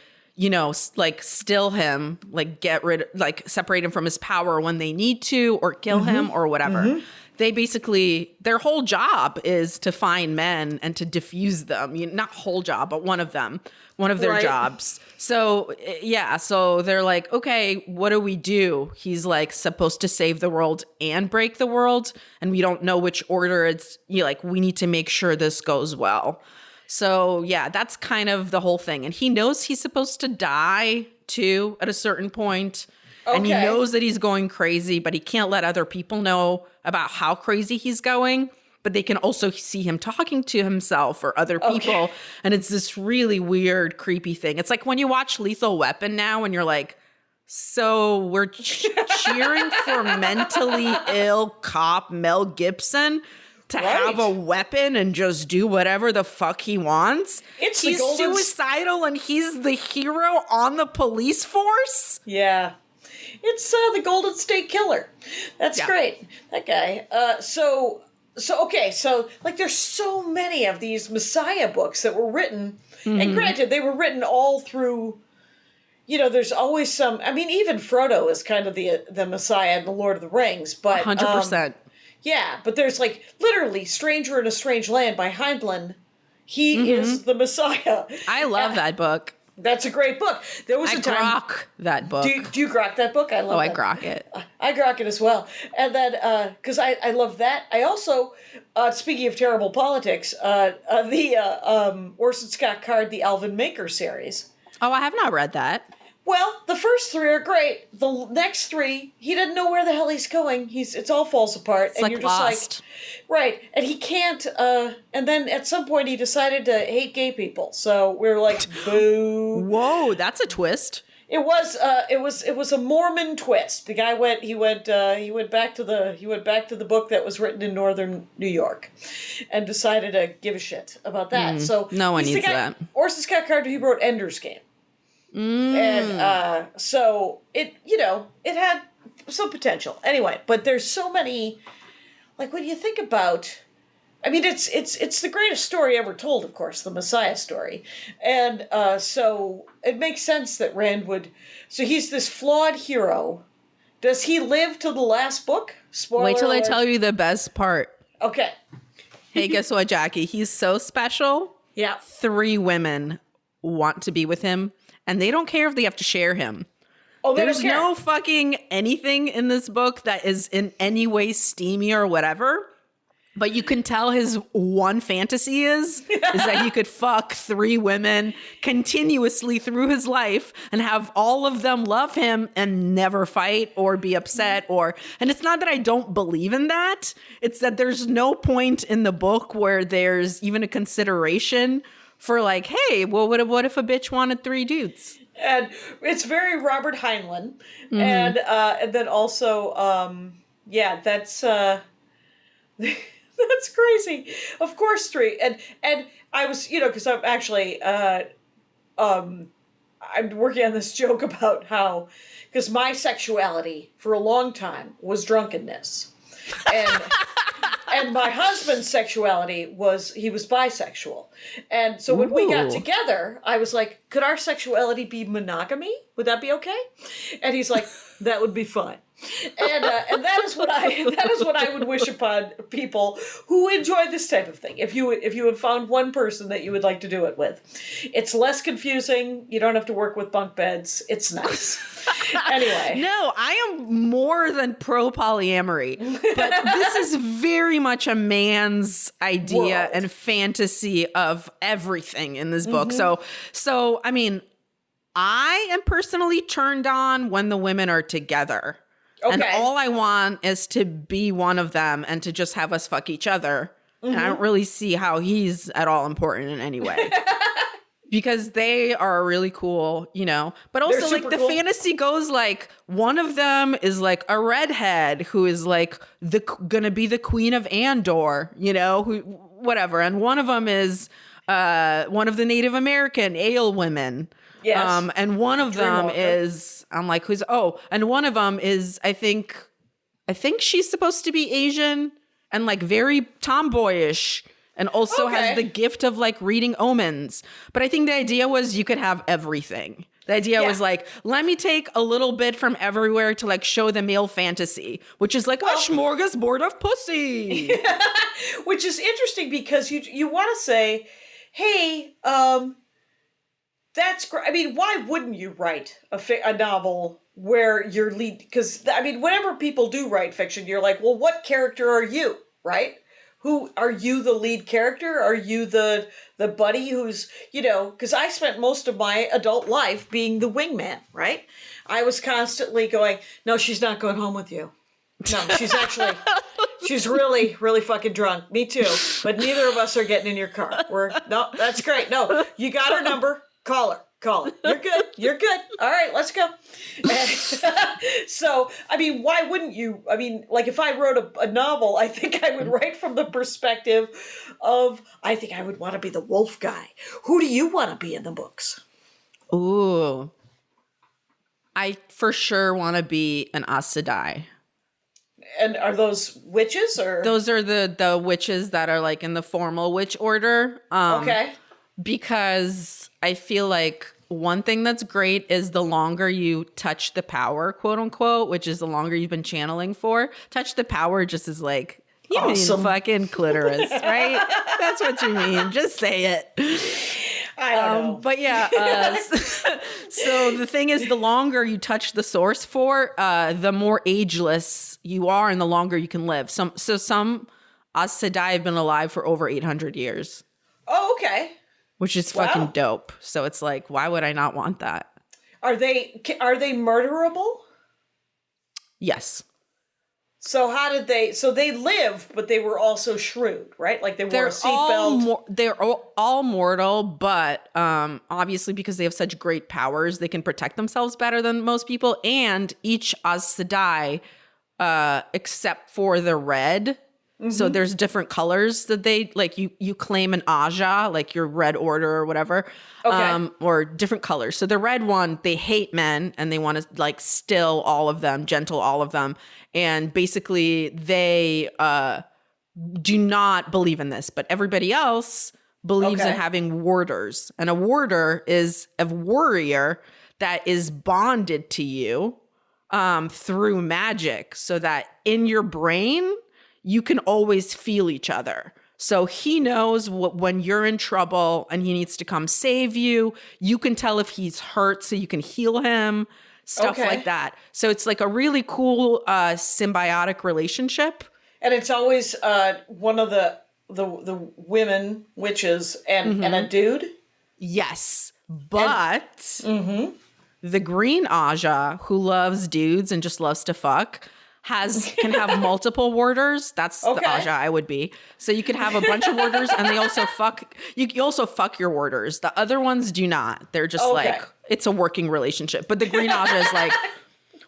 still him, get rid, separate him from his power when they need to, or kill him or whatever. They basically, their whole job is to find men and to diffuse them. Not whole job, but one of their jobs. So yeah, so they're okay, what do we do? He's supposed to save the world and break the world, and we don't know which order it's, we need to make sure this goes well. So yeah, that's kind of the whole thing. And he knows he's supposed to die too at a certain point. Okay. And he knows that he's going crazy, but he can't let other people know about how crazy he's going. But they can also see him talking to himself or other people. Okay. And it's this really weird, creepy thing. It's like when you watch Lethal Weapon now and you're like, so we're cheering for mentally ill cop Mel Gibson to have a weapon and just do whatever the fuck he wants. He's suicidal and he's the hero on the police force. Yeah. It's the Golden State Killer. That's great. That guy. So there's so many of these Messiah books that were written, and granted, they were written all through, there's always some, even Frodo is kind of the Messiah in the Lord of the Rings, but 100%. Yeah, but there's literally Stranger in a Strange Land by Heinlein. He is the Messiah. I love that book. That's a great book. There was I a time. grok that book. Do you grok that book? I love I that. grok it. I grok it as well. And then, because I love that. I also, speaking of terrible politics, the Orson Scott Card, the Alvin Maker series. Oh, I have not read that. Well, the first three are great. The next three, he doesn't know where the hell he's going. It all falls apart. It's like you're Lost. just like, right. And he can't, and then at some point he decided to hate gay people. So we're like, boo. Whoa, that's a twist. It was a Mormon twist. The guy went back to the book that was written in northern New York, and decided to give a shit about that. So no one he's needs the guy, that. Orson Scott Card, he wrote Ender's Game, and so it had some potential. Anyway, but there's so many, like when you think about. I mean, it's the greatest story ever told, of course, the Messiah story. And so it makes sense that Rand would... So he's this flawed hero. Does he live to the last book? Spoiler Wait till I alert. tell you the best part. Okay. Hey, guess what, Jackie? He's so special. Yeah. 3 women want to be with him, and they don't care if they have to share him. Oh, they There's don't care. no fucking anything in this book that is in any way steamy or whatever. But you can tell his one fantasy is that he could fuck 3 women continuously through his life and have all of them love him and never fight or be upset and it's not that I don't believe in that. It's that there's no point in the book where there's even a consideration for like, hey, well, what if a bitch wanted 3 dudes? And it's very Robert Heinlein. And then also, that's... That's crazy. Of course, 3. And I was, because I'm actually, I'm working on this joke about how, because my sexuality for a long time was drunkenness. And my husband's sexuality was bisexual. And so when we got Ooh. together, I was like, could our sexuality be monogamy? Would that be okay? And he's like, that would be fine. And that is what I would wish upon people who enjoy this type of thing. If you have found one person that you would like to do it with, it's less confusing. You don't have to work with bunk beds. It's nice. Anyway, No, I am more than pro polyamory, but this is very much a man's idea World. and fantasy of everything in this book. So I mean, I am personally turned on when the women are together. And Okay. all I want is to be one of them and to just have us fuck each other. And I don't really see how he's at all important in any way. Because they are really cool, But also, They're like, super the cool. fantasy goes, like, one of them is, like, a redhead who is, like, gonna be the queen of Andor, whatever. And one of them is one of the Native American ale women. Yes. And one of them Dreamwalker. is, I'm like, and one of them is, I think she's supposed to be Asian and like very tomboyish and also has Okay. the gift of like reading omens. But I think the idea was you could have everything. The idea Yeah. was like, let me take a little bit from everywhere to like show the male fantasy, which is like a smorgasbord of pussy. Which is interesting because you want to say, hey, that's great. I mean, why wouldn't you write a novel where your lead? Because I mean, whenever people do write fiction, you're like, well, what character are you, right? Who are you? The lead character? Are you the buddy who's Because I spent most of my adult life being the wingman, right? I was constantly going, no, she's not going home with you. No, she's really, really fucking drunk. Me too. But neither of us are getting in your car. No, that's great. No, you got her number. Call her. You're good. All right, let's go. And so, I mean, why wouldn't you? I mean, like if I wrote a novel, I think I would write from the perspective of, I think I would want to be the wolf guy. Who do you want to be in the books? Ooh. I for sure want to be an Aes Sedai. And are those witches or? Those are the witches that are like in the formal witch order. Okay. Because I feel like one thing that's great is the longer you touch the power, quote unquote, which is the longer you've been channeling for. Touch the power just is like, you Awesome. mean fucking clitoris, right? That's what you mean. Just say it. I don't know. But yeah, so the thing is, the longer you touch the source for, the more ageless you are and the longer you can live. Some Aes Sedai have been alive for over 800 years, Oh, okay. which is Wow. fucking dope. So it's like, why would I not want that? Are they murderable? Yes. So how did they? So they lived, but they were also shrewd, right? Like they wore a They're seatbelt. they're all mortal, but obviously because they have such great powers, they can protect themselves better than most people. And each Aes Sedai, except for the red, so there's different colors that they like. You claim an Aja, like your Red Order or whatever, Okay. or different colors. So the red one, they hate men and they want to like still all of them, gentle all of them, and basically they do not believe in this, but everybody else believes in Okay. having warders. And a warder is a warrior that is bonded to you through magic so that in your brain, you can always feel each other. So he knows when you're in trouble and he needs to come save you. You can tell if he's hurt so you can heal him, stuff Okay. like that. So it's like a really cool symbiotic relationship. And it's always one of the women witches and a dude. Yes, but the green Aja, who loves dudes and just loves to fuck, can have multiple warders. That's Okay. the Aja I would be. So you could have a bunch of warders, and they also fuck. You also fuck your warders. The other ones do not. They're just Okay. like it's a working relationship. But the green Aja is like,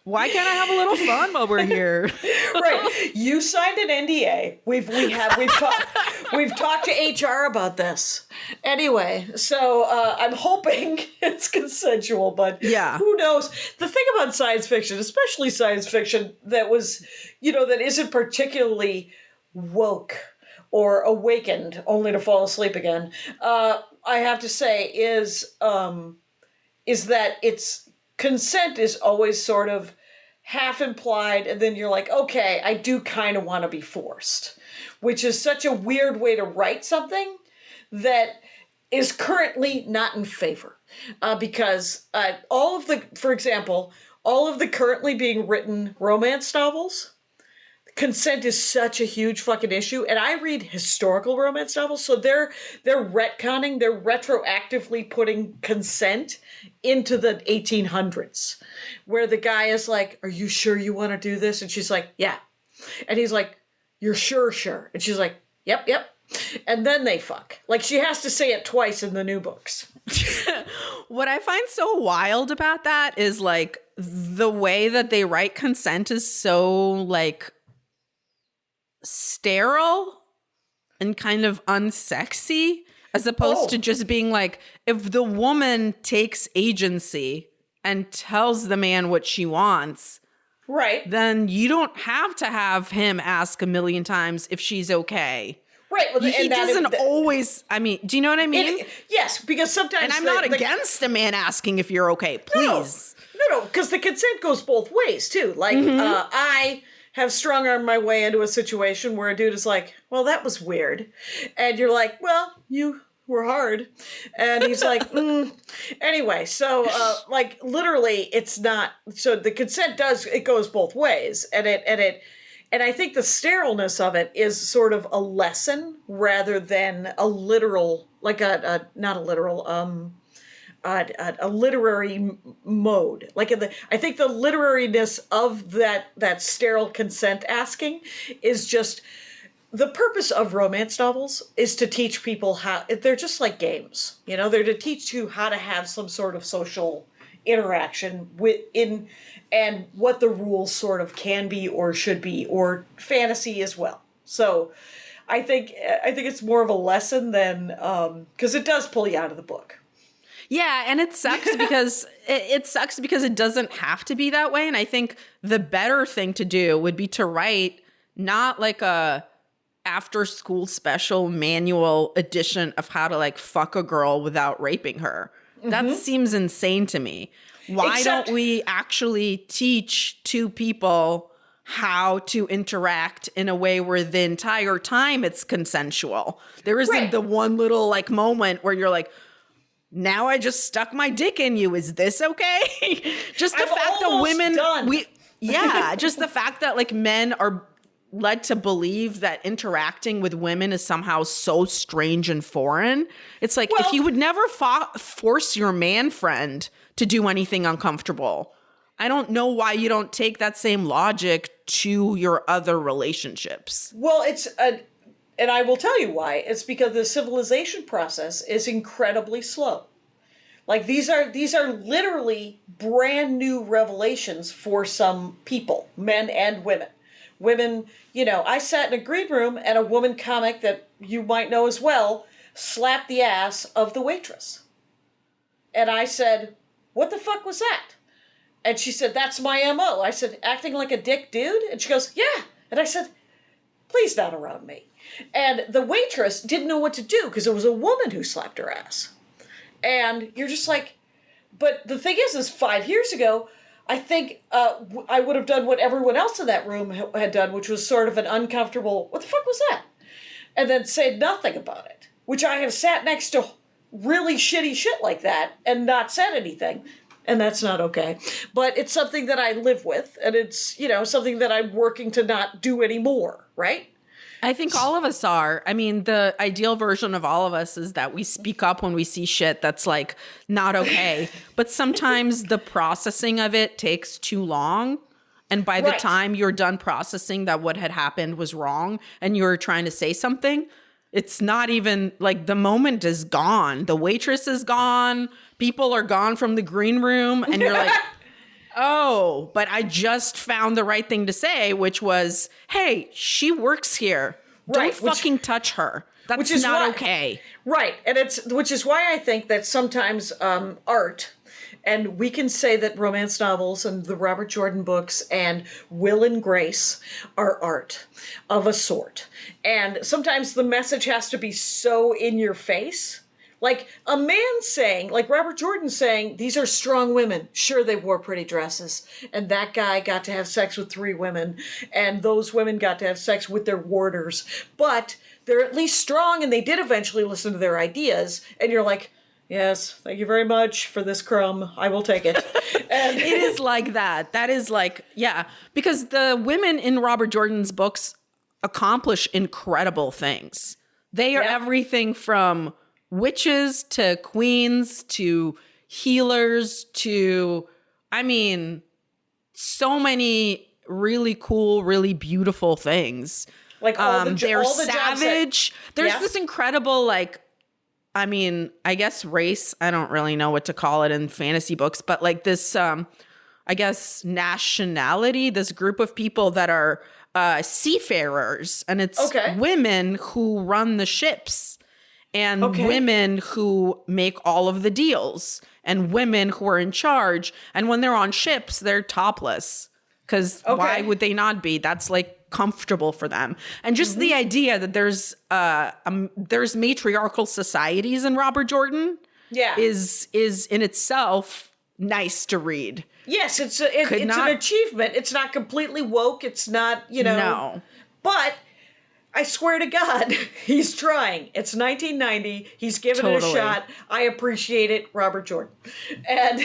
why can't I have a little fun while we're here? Right. You signed an NDA. We've talked to HR about this. Anyway, so I'm hoping it's consensual, but Yeah. who knows? The thing about science fiction, especially science fiction that was, that isn't particularly woke or awakened only to fall asleep again, I have to say is that its consent is always sort of half implied, and then you're like, okay, I do kind of want to be forced, which is such a weird way to write something that is currently not in favor. Because for example, all of the currently being written romance novels, consent is such a huge fucking issue. And I read historical romance novels, so they're retconning, they're retroactively putting consent into the 1800s, where the guy is like, "Are you sure you want to do this?" And she's like, "Yeah." And he's like, "You're sure?" And she's like, "Yep." And then they fuck. Like, she has to say it twice in the new books. What I find so wild about that is like the way that they write consent is so like sterile and kind of unsexy, as opposed to just being like, if the woman takes agency and tells the man what she wants, Right. then you don't have to have him ask a million times if she's okay. Right. Well, He doesn't always, I mean, do you know what I mean? Yes, because sometimes... And I'm not against a man asking if you're okay, please. No, because the consent goes both ways, too. Like, I have strong-armed my way into a situation where a dude is like, well, that was weird. And you're like, well, you were hard. And he's like, Anyway, so, like, literally, it's not... So the consent it goes both ways. And I think the sterileness of it is sort of a lesson rather than a literal, like not a literal, a literary mode. Like I think the literariness of that sterile consent asking is just the purpose of romance novels is to teach people how they're just like games. They're to teach you how to have some sort of social interaction and what the rules sort of can be or should be, or fantasy as well. So I think it's more of a lesson than because it does pull you out of the book. Yeah, and it sucks because it doesn't have to be that way. And I think the better thing to do would be to write not like a after school special manual edition of how to like fuck a girl without raping her. That seems insane to me. Why don't we actually teach two people how to interact in a way where the entire time it's consensual? There isn't the one little like moment where you're like, now I just stuck my dick in you. Is this okay? Just the I'm fact that almost women, done. just the fact that like men are led to believe that interacting with women is somehow so strange and foreign. It's like, if you would never force your man friend to do anything uncomfortable, I don't know why you don't take that same logic to your other relationships. Well, and I will tell you why. It's because the civilization process is incredibly slow. Like these are literally brand new revelations for some people, men and women. Women, I sat in a green room and a woman comic that you might know as well slapped the ass of the waitress. And I said, "What the fuck was that?" And she said, "That's my MO." I said, "Acting like a dick dude?" And she goes, "Yeah." And I said, "Please not around me." And the waitress didn't know what to do because it was a woman who slapped her ass. And you're just like, but the thing is 5 years ago, I think I would have done what everyone else in that room had done, which was sort of an uncomfortable, "What the fuck was that?" And then said nothing about it, which I have sat next to really shitty shit like that and not said anything. And that's not okay. But it's something that I live with, and it's, something that I'm working to not do anymore, right? I think all of us are. I mean, the ideal version of all of us is that we speak up when we see shit that's like not okay. But sometimes the processing of it takes too long. And by the time you're done processing that what had happened was wrong and you're trying to say something, it's not even like the moment is gone. The waitress is gone. People are gone from the green room. And you're like, oh, but I just found the right thing to say, which was, hey, she works here. Don't fucking touch her. That's not okay. Right. And which is why I think that sometimes art, and we can say that romance novels and the Robert Jordan books and Will and Grace are art of a sort. And sometimes the message has to be so in your face. Like a man saying, like Robert Jordan saying, "These are strong women. Sure, they wore pretty dresses. And that guy got to have sex with 3 women. And those women got to have sex with their warders. But they're at least strong and they did eventually listen to their ideas." And you're like, "Yes, thank you very much for this crumb. I will take it." And it is like that. That is like, yeah. Because the women in Robert Jordan's books accomplish incredible things. They are everything from witches to queens to healers to, I mean, so many really cool, really beautiful things. Like they're savage. There's this incredible, like, I mean, I guess race, I don't really know what to call it in fantasy books, but like this, I guess, nationality, this group of people that are seafarers, and it's women who run the ships. And women who make all of the deals, and women who are in charge. And when they're on ships, they're topless. Because why would they not be? That's like comfortable for them. And just the idea that there's matriarchal societies in Robert Jordan is in itself nice to read. Yes, it's an achievement. It's not completely woke. It's not, No. But I swear to God, he's trying. It's 1990. He's given it a shot. I appreciate it, Robert Jordan. And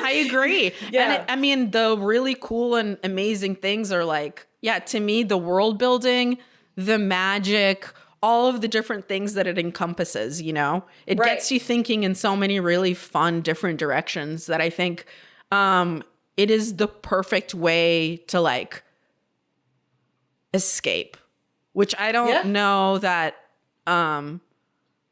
I agree. And I mean, the really cool and amazing things are like, to me, the world building, the magic, all of the different things that it encompasses, It gets you thinking in so many really fun, different directions that I think it is the perfect way to like escape. Which I don't know that,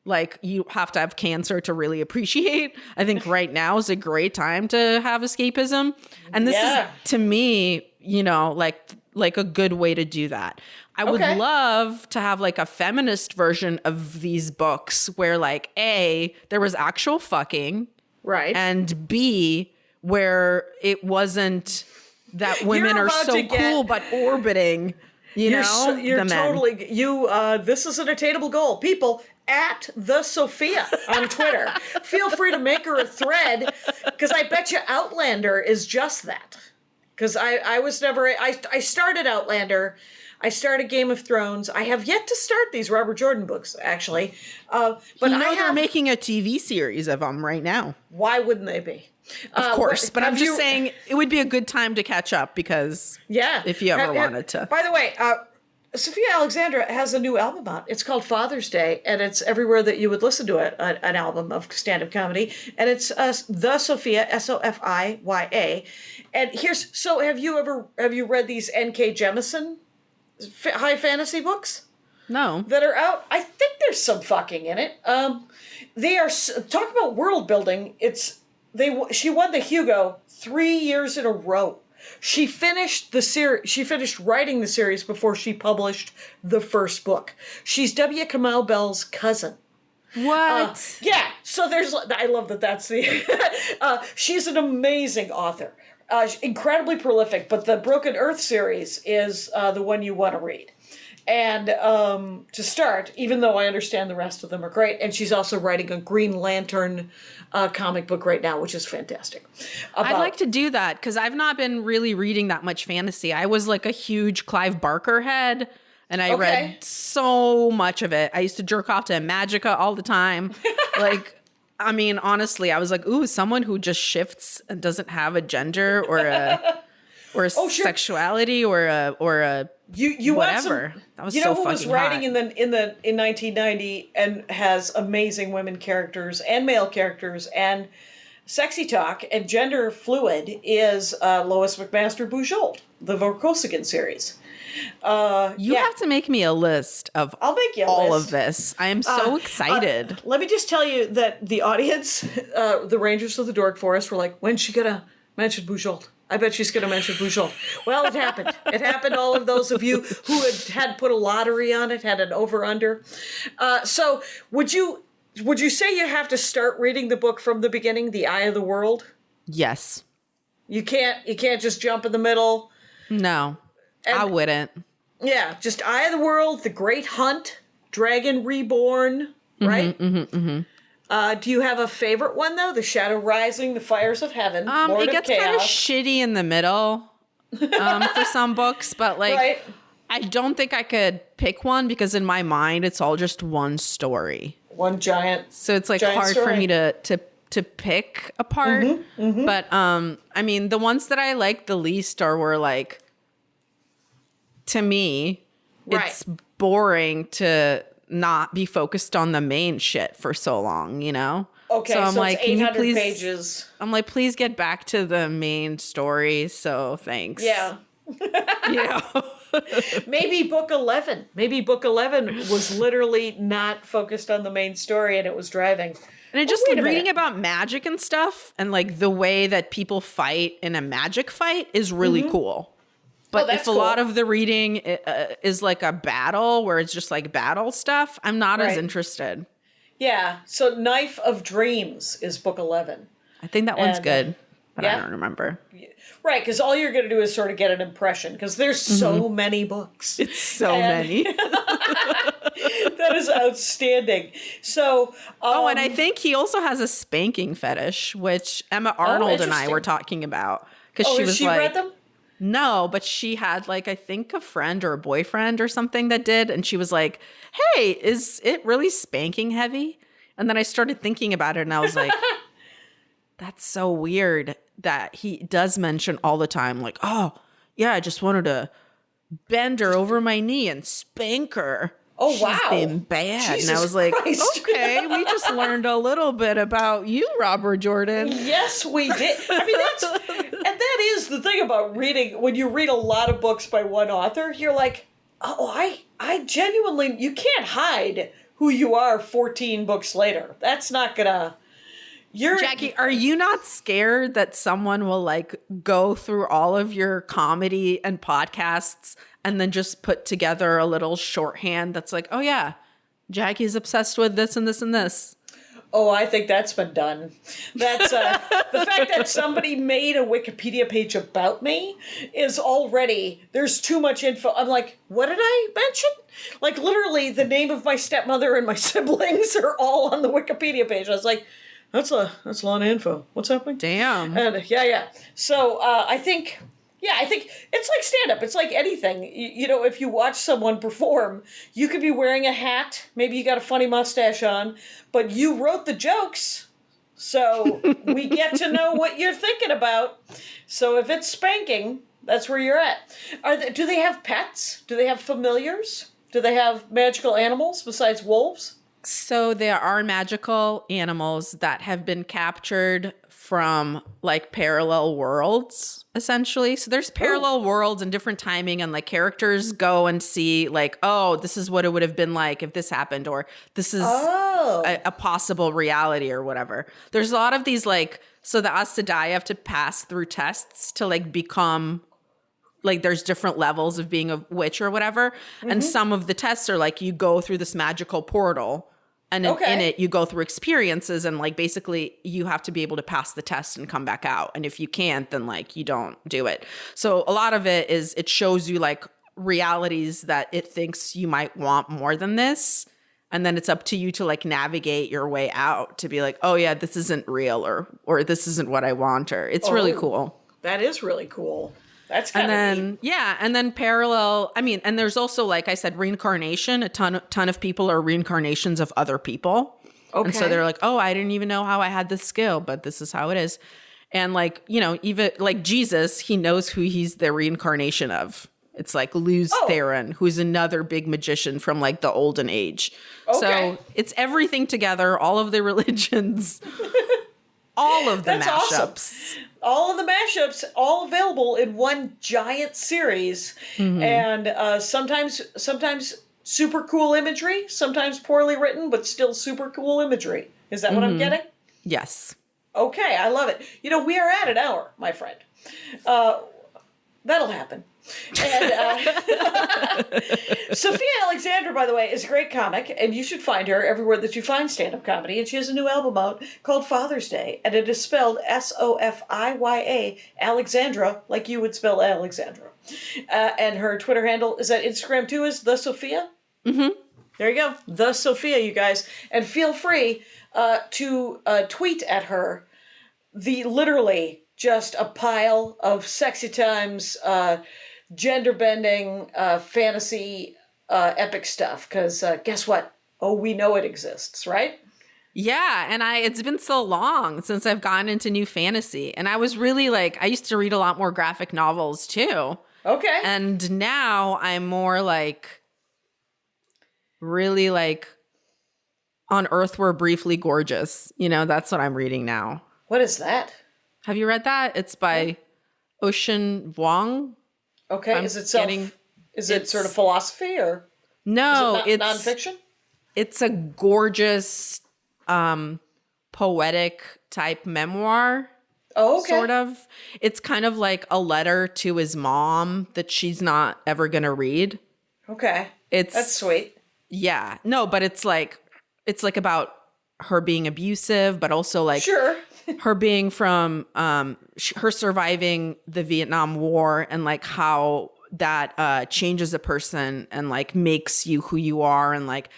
like, you have to have cancer to really appreciate. I think right now is a great time to have escapism. And this is, to me, like a good way to do that. I would love to have, like, a feminist version of these books where, like, A, there was actual fucking. Right. And B, where it wasn't that women are so cool but orbiting. You're totally this is an attainable goal. People at the Sofiya on Twitter. Feel free to make her a thread, because I bet you Outlander is just that. Because I was never I started Outlander I started Game of Thrones. I have yet to start these Robert Jordan books, actually. But they're making a TV series of them right now. Why wouldn't they be? Of course, but I'm just saying it would be a good time to catch up because if you ever wanted to. By the way, Sofiya Alexandra has a new album out. It's called Father's Day, and it's everywhere that you would listen to an album of stand-up comedy. And it's the Sofiya, Sofiya. And so have you read these N.K. Jemisin high fantasy books? No. That are out? I think there's some fucking in it. They are, talk about world building. She won the Hugo 3 years in a row. She finished the series. She finished writing the series before she published the first book. She's W. Kamau Bell's cousin. What? Yeah. So I love that. That's the. She's an amazing author, incredibly prolific. But the Broken Earth series is the one you want to read. And to start, even though I understand the rest of them are great, and she's also writing a Green Lantern comic book right now, which is fantastic. I'd like to do that because I've not been really reading that much fantasy. I was like a huge Clive Barker head, and I read so much of it. I used to jerk off to Magica all the time. I mean, honestly, I was like, ooh, someone who just shifts and doesn't have a gender or a sexuality or a you whatever. Want some, that was you so know who was fucking writing hot. in 1990 and has amazing women characters and male characters and sexy talk and gender fluid is Lois McMaster Bujold, the Vorkosigan series. You have to make me a list of I'll make you all list. of this. I am so excited. Let me just tell you that the audience, the Rangers of the Dork Forest, were like, when's she gonna mention Bujold? I bet she's going to mention Bujold. Well, it happened. It happened. All of those of you who had put a lottery on it, had an over-under. So would you say you have to start reading the book from the beginning, The Eye of the World? Yes. You can't just jump in the middle? No, I wouldn't. Yeah, just Eye of the World, The Great Hunt, Dragon Reborn, right? Do you have a favorite one, though? The Shadow Rising, The Fires of Heaven, Lord it of gets Chaos. kind of shitty in the middle for some books, but Right. I don't think I could pick one because in my mind it's all just one story. One giant. So it's giant hard story. for me to pick apart. But I mean, the ones that I like the least were to me, it's boring to not be focused on the main shit for so long, you know? Okay, so I'm it's 800 please, pages. I'm like, please get back to the main story. So thanks. Yeah. Yeah. Maybe book 11. Maybe book 11 was literally not focused on the main story and it was driving. And it just wait a reading minute. about magic and stuff and the way that people fight in a magic fight is really cool. But that's if a lot of the reading is like a battle where it's just like battle stuff, I'm not as interested. Yeah. So Knife of Dreams is book 11. I think that one's And, good, but yeah. I don't remember. Right, because all you're going to do is sort of get an impression, because there's so many books. It's so And- many. That is outstanding. So, And I think he also has a spanking fetish, which Emma Arnold and I were interesting. talking about. Because she has was she like, read them? no, but she had I think a friend or a boyfriend or something that did. And she was like, hey, is it really spanking heavy? And then I started thinking about it and I was like, that's so weird that he does mention all the time, oh, yeah, I just wanted to bend her over my knee and spank her. Oh, She's wow. been bad. Jesus and I was like, Christ. okay, we just learned a little bit about you, Robert Jordan. Yes, we did. I mean, and that is the thing about reading. When you read a lot of books by one author, you're like, oh, I genuinely, you can't hide who you are 14 books later. That's not gonna, Jackie, are you not scared that someone will go through all of your comedy and podcasts and then just put together a little shorthand that's like, oh yeah, Jackie's obsessed with this and this and this? Oh, I think that's been done. That's the fact that somebody made a Wikipedia page about me is already, there's too much info. I'm like, what did I mention? Literally the name of my stepmother and my siblings are all on the Wikipedia page. I was like, that's a lot of info. What's happening? Damn. And yeah. So I think, Yeah, I think it's like stand-up. It's like anything. You know, if you watch someone perform, you could be wearing a hat. Maybe you got a funny mustache on, but you wrote the jokes. So we get to know what you're thinking about. So if it's spanking, that's where you're at. Do they have pets? Do they have familiars? Do they have magical animals besides wolves? So there are magical animals that have been captured from like parallel worlds, essentially. So there's parallel worlds and different timing, and like characters go and see like, oh, this is what it would have been like if this happened, or this is a possible reality or whatever. There's a lot of these like, so the Aes Sedai have to pass through tests to like become like there's different levels of being a witch or whatever. Mm-hmm. And some of the tests are like you go through this magical portal. And in it, you go through experiences and like basically you have to be able to pass the test and come back out. And if you can't, then like you don't do it. So a lot of it is it shows you like realities that it thinks you might want more than this. And then it's up to you to like navigate your way out to be like, oh yeah, this isn't real or this isn't what I want, or it's really cool. That is really cool. That's kind of neat. Yeah, and then parallel, I mean, and there's also, like I said, reincarnation. A ton of people are reincarnations of other people. Okay. And so they're like, oh, I didn't even know how I had this skill, but this is how it is. And like, you know, even like Jesus, he knows who he's the reincarnation of. It's like Luz Theron, who's another big magician from like the olden age. Okay. So it's everything together, all of the religions, all of the mashups. Awesome. All of the mashups, all available in one giant series. Mm-hmm. And sometimes super cool imagery, sometimes poorly written, but still super cool imagery. Is that what I'm getting? Yes. Okay, I love it. You know, we are at an hour, my friend. That'll happen. And Sofiya Alexandra, by the way, is a great comic, and you should find her everywhere that you find stand-up comedy. And she has a new album out called Father's Day, and it is spelled Sofiya Alexandra, like you would spell Alexandra. And her Twitter handle is that Instagram too is the Sofiya. Mm-hmm. There you go, the Sofiya, you guys, and feel free to tweet at her literally just a pile of sexy times. Gender-bending, fantasy, epic stuff. Because guess what? Oh, we know it exists, right? Yeah, and it's been so long since I've gotten into new fantasy. And I was really like, I used to read a lot more graphic novels too. Okay. And now I'm more like, really like, On Earth We're Briefly Gorgeous. You know, that's what I'm reading now. What is that? Have you read that? It's by Ocean Vuong. Okay, is it sort of philosophy or no? It's nonfiction. It's a gorgeous, poetic type memoir. Oh, okay. Sort of. It's kind of like a letter to his mom that she's not ever gonna read. Okay, that's sweet. Yeah, no, but it's like about her being abusive, but also like her being from her surviving the Vietnam War and like how that changes a person and like makes you who you are. And like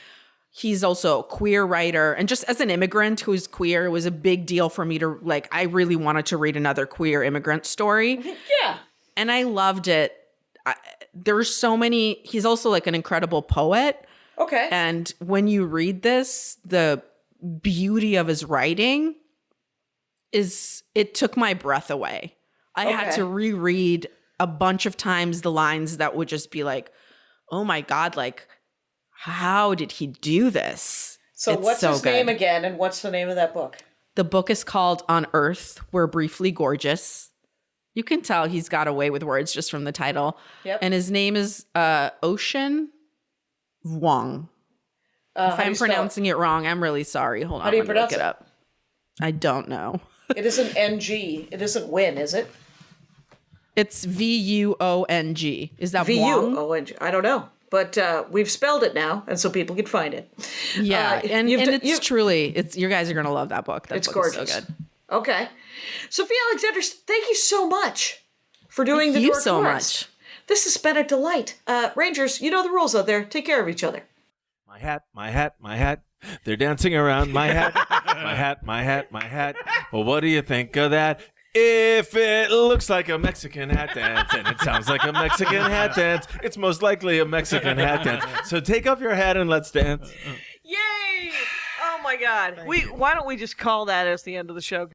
he's also a queer writer, and just as an immigrant who's queer, it was a big deal for me to like, I really wanted to read another queer immigrant story. Yeah. And I loved it. There's so many, he's also like an incredible poet. Okay. And when you read this, the beauty of his writing it took my breath away. I had to reread a bunch of times the lines that would just be like, oh my God, like, how did he do this? So what's his name again, and what's the name of that book? The book is called On Earth We're Briefly Gorgeous. You can tell he's got away with words just from the title. Yep. And his name is Ocean Vuong. If I'm pronouncing it wrong, I'm really sorry. Hold on, how do you pronounce it? Look it up. I don't know. It isn't NG. It isn't Win, is it? It's Vuong. Is that Vuong? I don't know. But we've spelled it now, and so people can find it. Yeah, and it's truly, you guys are going to love that book. That book gorgeous. Is so good. Okay. Sofiya Alexandra, thank you so much for doing the Dork Forest. Thank you so much. This has been a delight. Rangers, you know the rules out there. Take care of each other. My hat, my hat, my hat. They're dancing around my hat, my hat, my hat, my hat. Well, what do you think of that? If it looks looks like a Mexican hat dance, and it sounds like a Mexican hat dance. It's most likely a Mexican hat dance. So take off your hat and let's dance. Yay! Oh my God. Why don't we just call that as the end of the show?